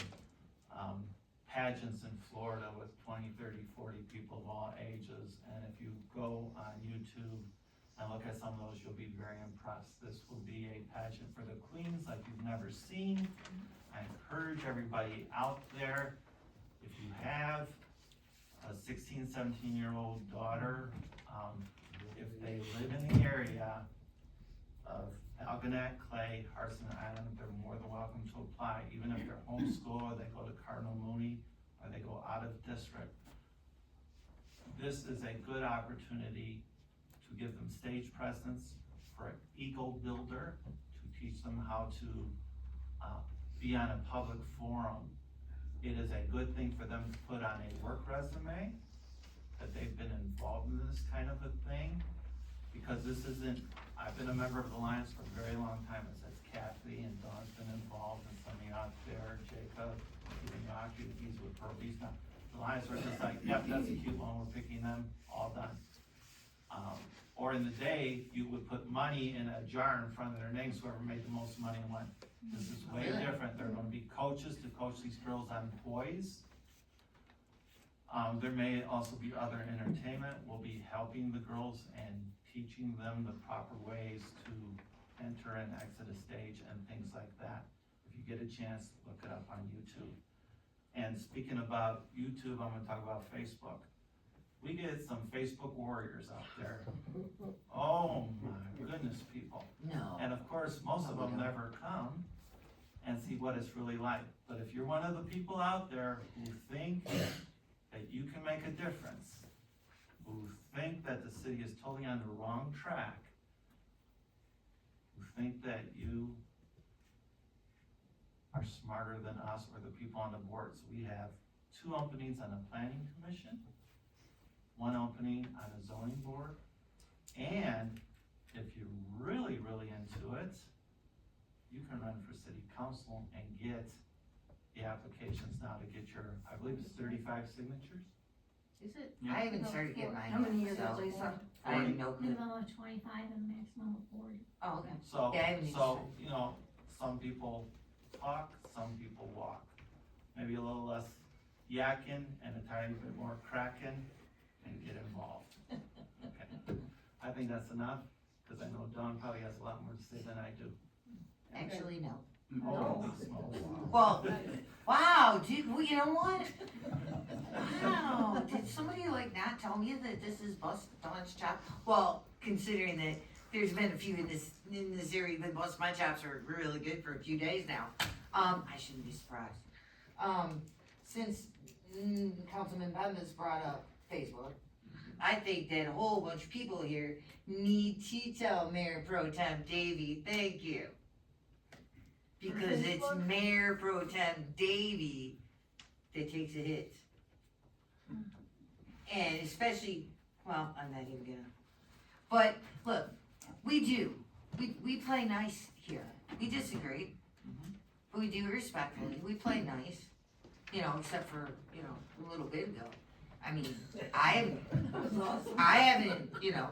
pageants in Florida with 20, 30, 40 people of all ages. And if you go on YouTube and look at some of those, you'll be very impressed. This will be a pageant for the queens like you've never seen. I encourage everybody out there, if you have a 16, 17-year-old daughter, if they live in the area of Algonac, Clay, Harrison Island, they're more than welcome to apply, even if they're homeschooled, or they go to Cardinal Mooney, or they go out of district. This is a good opportunity to give them stage presence, for an ego builder, to teach them how to be on a public forum. It is a good thing for them to put on a work resume, that they've been involved in this kind of a thing, because this isn't, I've been a member of the Lions for a very long time, it says Kathy and Dawn's been involved, and some of you out there, Jacob, even Rocky, he's with Pearl Beach now. The Lions are just like, yep, that's a cute one, we're picking them, all done. Or in the day, you would put money in a jar in front of their names, whoever made the most money won. This is way Really? different, there are gonna be coaches to coach these girls on poise. There may also be other entertainment, we'll be helping the girls and teaching them the proper ways to enter and exit a stage and things like that. If you get a chance, look it up on YouTube. And speaking about YouTube, I'm gonna talk about Facebook. We get some Facebook warriors out there. Oh my goodness, people. No. And of course, most of them never come and see what it's really like. But if you're one of the people out there who think that you can make a difference, who think that the city is totally on the wrong track, who think that you are smarter than us or the people on the boards, we have 2 openings on the planning commission, 1 opening on the zoning board, and if you're really, really into it, you can run for city council and get the applications now to get your, I believe it's 35 signatures? Is it? Yeah. I haven't started getting mine How many yet, is it, so Lisa? I have no clue. Minimum of 25 and a maximum of 40. Oh, okay. So, Yeah, I haven't even so, started. you know, some people talk, some people walk. Maybe a little less yakking and a tiny bit more cracking and get involved. Okay. I think that's enough, cause I know Dawn probably has a lot more to say than I do. Actually, no. Holy smokes. Well, wow, well, you know what? Wow, did somebody like not tell me that this is Bust Dawn's chop? Well, considering that there's been a few in this area, but Bust my chops are really good for a few days now. I shouldn't be surprised. Since Councilman Bendis brought up Facebook, I think that a whole bunch of people here need to tell Mayor Pro Tem Davey, thank you. Because it's Mayor Pro Tem Davey that takes the hits. And especially, well, I'm not even gonna. But look, we play nice here. We disagree, but we do it respectfully. We play nice, you know, except for, you know, a little bit ago. I mean, I haven't, you know,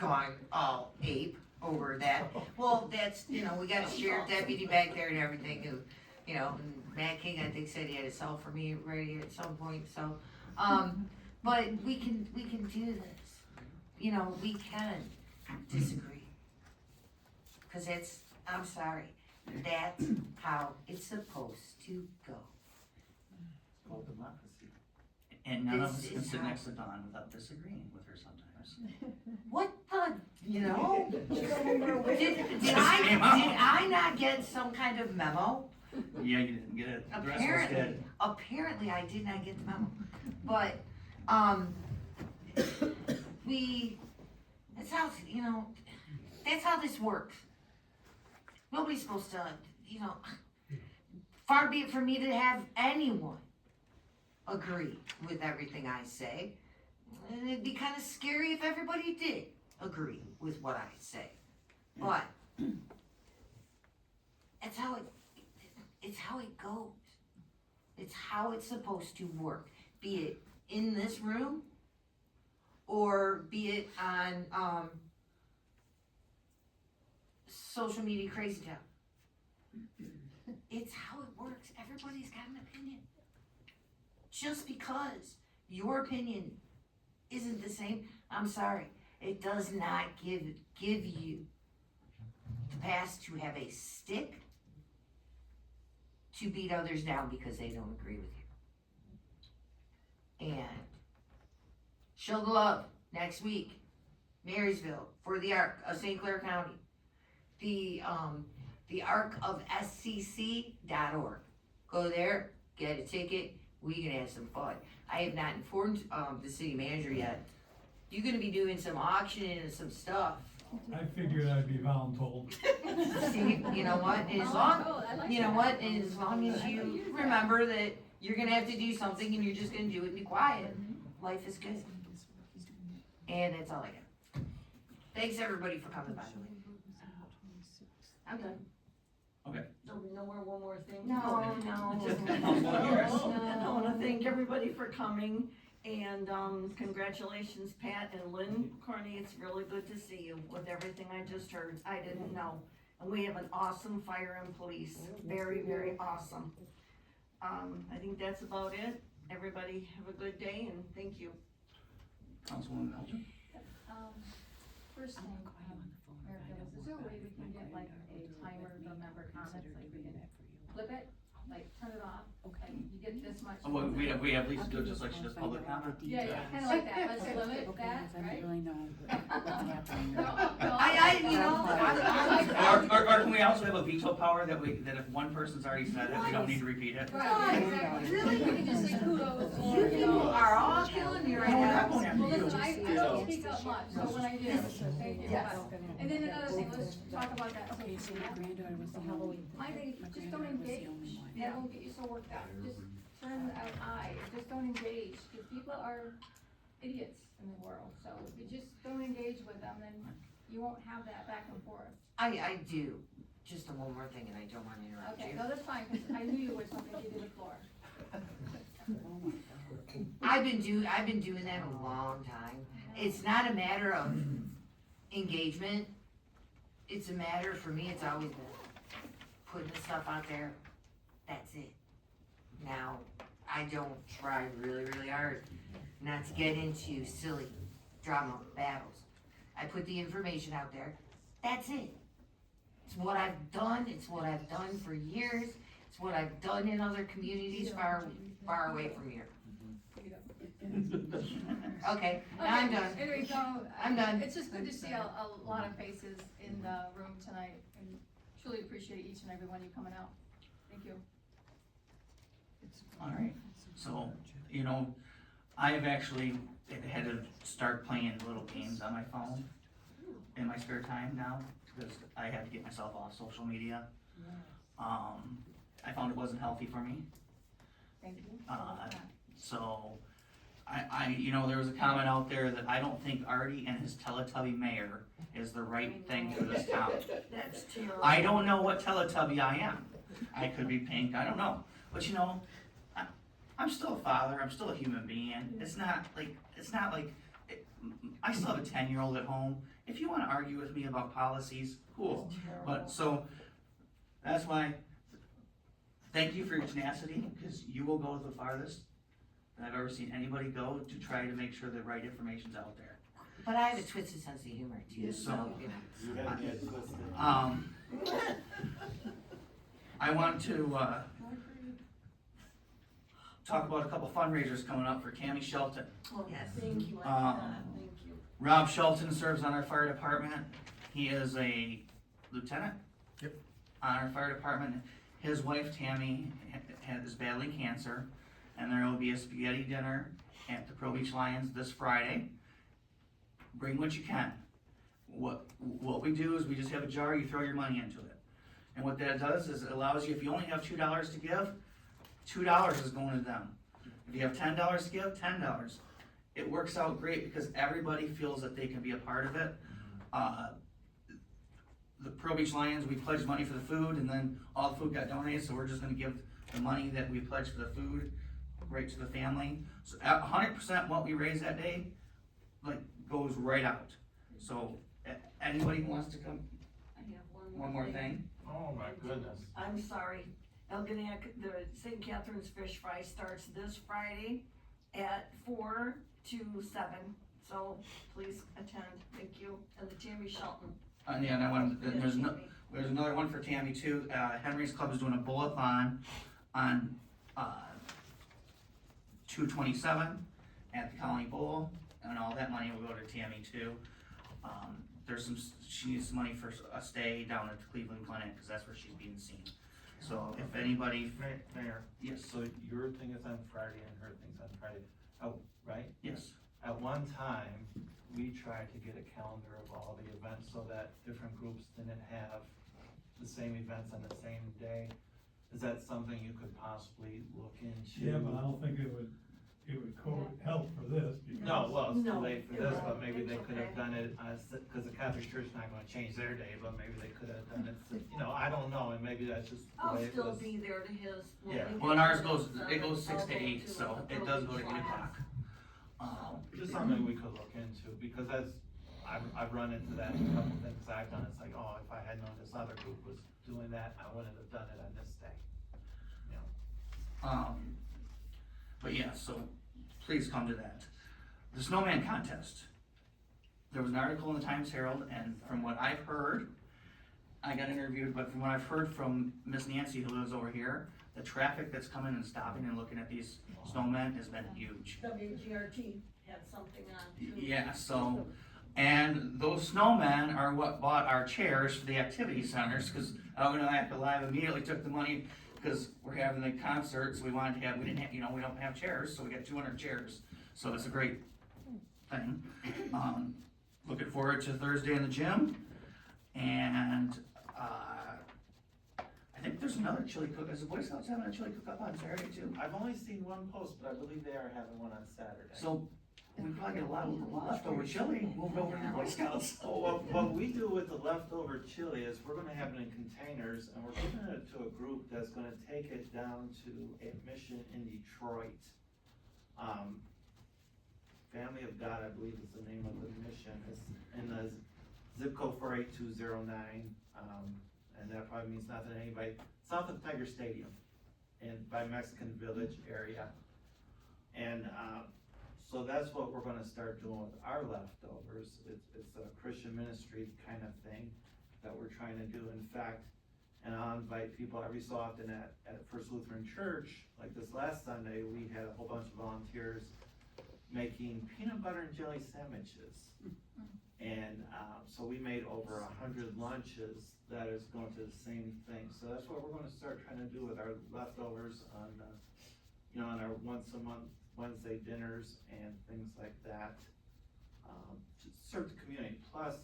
gone all ape over that. Well, that's, you know, we got a sheriff deputy back there and everything who, you know, and Matt King, I think, said he had a cell for me ready at some point, so, but we can do this. You know, we can disagree. Cause it's, I'm sorry, that's how it's supposed to go. It's called democracy. And none of us This can is sit how- next to Dawn without disagreeing with her sometimes. What the, you know? Did Just I, came out. did I not get some kind of memo? Yeah, you didn't get it, the rest of us did. Apparently I did not get the memo, but, that's how, you know, that's how this works. Nobody's supposed to, you know, far be it from me to have anyone agree with everything I say. And it'd be kind of scary if everybody did agree with what I say. But it's how it goes. It's how it's supposed to work. Be it in this room or be it on social media crazy town. It's how it works. Everybody's got an opinion. Just because your opinion isn't the same, I'm sorry, it does not give you the pass to have a stick to beat others down because they don't agree with you. And show the love next week, Marysville, for the Arc of St. Clair County. The Arc of SCC.org. Go there, get a ticket, we can have some fun. I have not informed the city manager yet. You're gonna be doing some auctioning and some stuff. I figured I'd be voluntold. See, you know what, and as long, you know what, and as long as you remember that you're gonna have to do something and you're just gonna do it and be quiet, life is good. And that's all I got. Thanks everybody for coming by the way. I'm done. Okay. No more, one more thing? No. I wanna thank everybody for coming, and, congratulations, Pat and Lynn Corney, it's really good to see you with everything I just heard, I didn't know. And we have an awesome fire and police, very, very awesome. I think that's about it, everybody have a good day, and thank you. Councilwoman Melton? First thing, Mayor Phillips, is there a way we can get like a timer of member comments, like we can flip it, like turn it off, okay, you get this much. Well, we at least do it just like she does public comment. Yeah, kinda like that, let's limit that, I right? don't really know what's happening. No, no, You know, Or can we also have a veto power that if one person's already said it, we don't need to repeat it? Right, exactly. Really? We can just say kudos or, You you people know. are all killing me right No, we're now. not going after Well, you. listen, I don't speak up much, so when I do, thank you. Yes. And then another thing, let's talk about that Okay, so social my media. granddaughter was the only, My thing, my just don't granddaughter was engage, the only one. that won't get you so worked up, just turn an eye, just don't engage, because people are idiots in the world, so if you just don't engage with them, then you won't have that back and forth. I do, just one more thing and I don't wanna interrupt Okay, you. no, that's fine, because I knew you would, so I'm gonna give you the floor. Oh my God. I've been doing that a long time. It's not a matter of engagement. It's a matter, for me, it's always been putting the stuff out there, that's it. Now, I don't try really, really hard not to get into silly drama battles. I put the information out there, that's it. It's what I've done, it's what I've done for years, it's what I've done in other communities far, far away from here. Okay, now I'm done. Anyway, so, I'm done. It's just good to see a lot of faces in the room tonight, and truly appreciate each and every one of you coming out. Thank you. Alright, so, you know, I have actually had to start playing little games on my phone in my spare time now, because I had to get myself off social media. I found it wasn't healthy for me, Thank you. so, you know, there was a comment out there that I don't think Artie and his Teletubby mayor is the right thing for this town. That's terrible. I don't know what Teletubby I am. I could be pink, I don't know. But you know, I'm still a father, I'm still a human being. It's not like, I still have a 10-year-old at home. If you wanna argue with me about policies, cool. But, so, that's why, thank you for your tenacity, because you will go the farthest that I've ever seen anybody go to try to make sure the right information's out there. But I have a twisted sense of humor too, so, you know. You had to get twisted. I want to, talk about a couple fundraisers coming up for Tammy Shelton. Oh, Yes. thank you, I Um, forgot, thank you. Rob Shelton serves on our fire department. He is a lieutenant. Yep. On our fire department. His wife Tammy is battling cancer, and there will be a spaghetti dinner at the Pro Beach Lions this Friday. Bring what you can. What we do is we just have a jar, you throw your money into it. And what that does is it allows you, if you only have $2 to give, $2 is going to them. If you have $10 to give, $10. It works out great because everybody feels that they can be a part of it. The Pro Beach Lions, we pledged money for the food, and then all the food got donated, so we're just gonna give the money that we pledged for the food right to the family. So 100% what we raise that day, like, goes right out. So, anybody who wants to come, I have one more thing? Oh my goodness. I'm sorry. Elginak, the St. Catherine's Fish Fry starts this Friday at 4 to 7. So please attend. Thank you. And the Tammy Shelton. Yeah, and I wanted, there's another one for Tammy too. Henry's Club is doing a bowl-a-thon on, 2/27 at the Colony Bowl, and all that money will go to Tammy too. She needs some money for a stay down at the Cleveland Clinic, cause that's where she's being seen. So if anybody, Mayor, yes, so your thing is on Friday and her thing's on Friday, oh, right? yes, At one time, we tried to get a calendar of all the events so that different groups didn't have the same events on the same day. Is that something you could possibly look into? Yeah, but I don't think it would help for this because. No, well, it's too No, late for you're this, right. but maybe they It's could have okay. done it, cause the Catholic Church is not gonna change their day, but maybe they could have done it, you know, I don't know, and maybe that's just the I'll way it still was. be there to his. Yeah. well, and ours goes, it goes 6 to 8, so it does go to 8 o'clock. Just something we could look into, because as, I've run into that in a couple things I've done, it's like, oh, if I had known this other group was doing that, I wouldn't have done it on this day. You know, But yeah, so please come to that. The snowman contest. There was an article in the Times Herald, and from what I've heard, I got interviewed, but from what I've heard from Miss Nancy who lives over here, the traffic that's coming and stopping and looking at these snowmen has been huge. WGRT had something on too. Yeah, so, and those snowmen are what bought our chairs for the activity centers, cause Algonac Alive immediately took the money, cause we're having the concert, so we wanted to have, we didn't have, we don't have chairs, so we got 200 chairs, so it's a great thing. Looking forward to Thursday in the gym, and, I think there's another chili cook, is the Boy Scouts having a chili cook-up on Saturday too? I've only seen one post, but I believe they are having one on Saturday. So, we probably get a lot of leftover chili moved over to the Boy Scouts. Oh, what we do with the leftover chili is we're gonna have it in containers and we're giving it to a group that's gonna take it down to a mission in Detroit. Family of God, I believe is the name of the mission, it's in the zip code 48209. and that probably means nothing to anybody, south of Tiger Stadium, and by Mexican Village area. And, so that's what we're gonna start doing with our leftovers. It's a Christian ministry kind of thing that we're trying to do. In fact, and I'll invite people every so often at First Lutheran Church, like this last Sunday, we had a whole bunch of volunteers making peanut butter and jelly sandwiches. And, so we made over 100 lunches that is going to the same thing. So that's what we're gonna start trying to do with our leftovers on, on our once a month Wednesday dinners and things like that, to serve the community. Plus,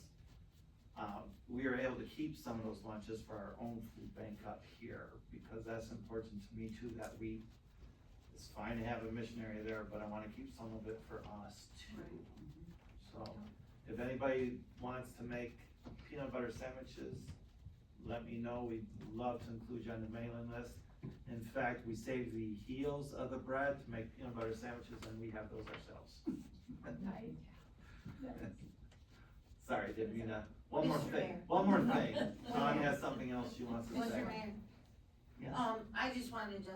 we are able to keep some of those lunches for our own food bank up here, because that's important to me too, that it's fine to have a missionary there, but I wanna keep some of it for us too. So, if anybody wants to make peanut butter sandwiches, let me know. We'd love to include you on the mailing list. In fact, we save the heels of the bread to make peanut butter sandwiches, and we have those ourselves. Sorry, didn't mean to. One more Mr. thing, Mayor. one more thing. Dawn has something else she wants to say. Mr. Mayor, Yes. I just wanted to,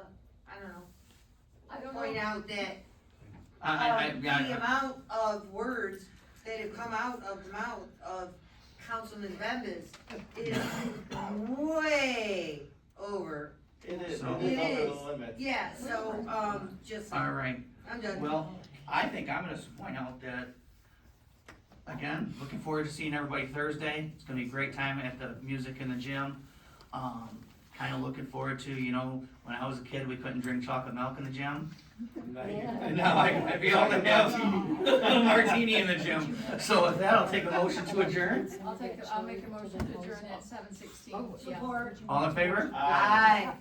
I don't know, I don't point know, out that I the amount of words that have come out of the mouth of Councilman Bembas is way over. It is, So- it is It over is. the limit. Yeah, so, just, All right, I'm done. well, I think I'm gonna point out that, again, looking forward to seeing everybody Thursday. It's gonna be a great time at the music in the gym. Kinda looking forward to, when I was a kid, we couldn't drink chocolate milk in the gym. And now I'd be able to have a martini in the gym. So with that, I'll take a motion to adjourn. I'll make a motion to adjourn at 7:16. Support. All in favor? Aye.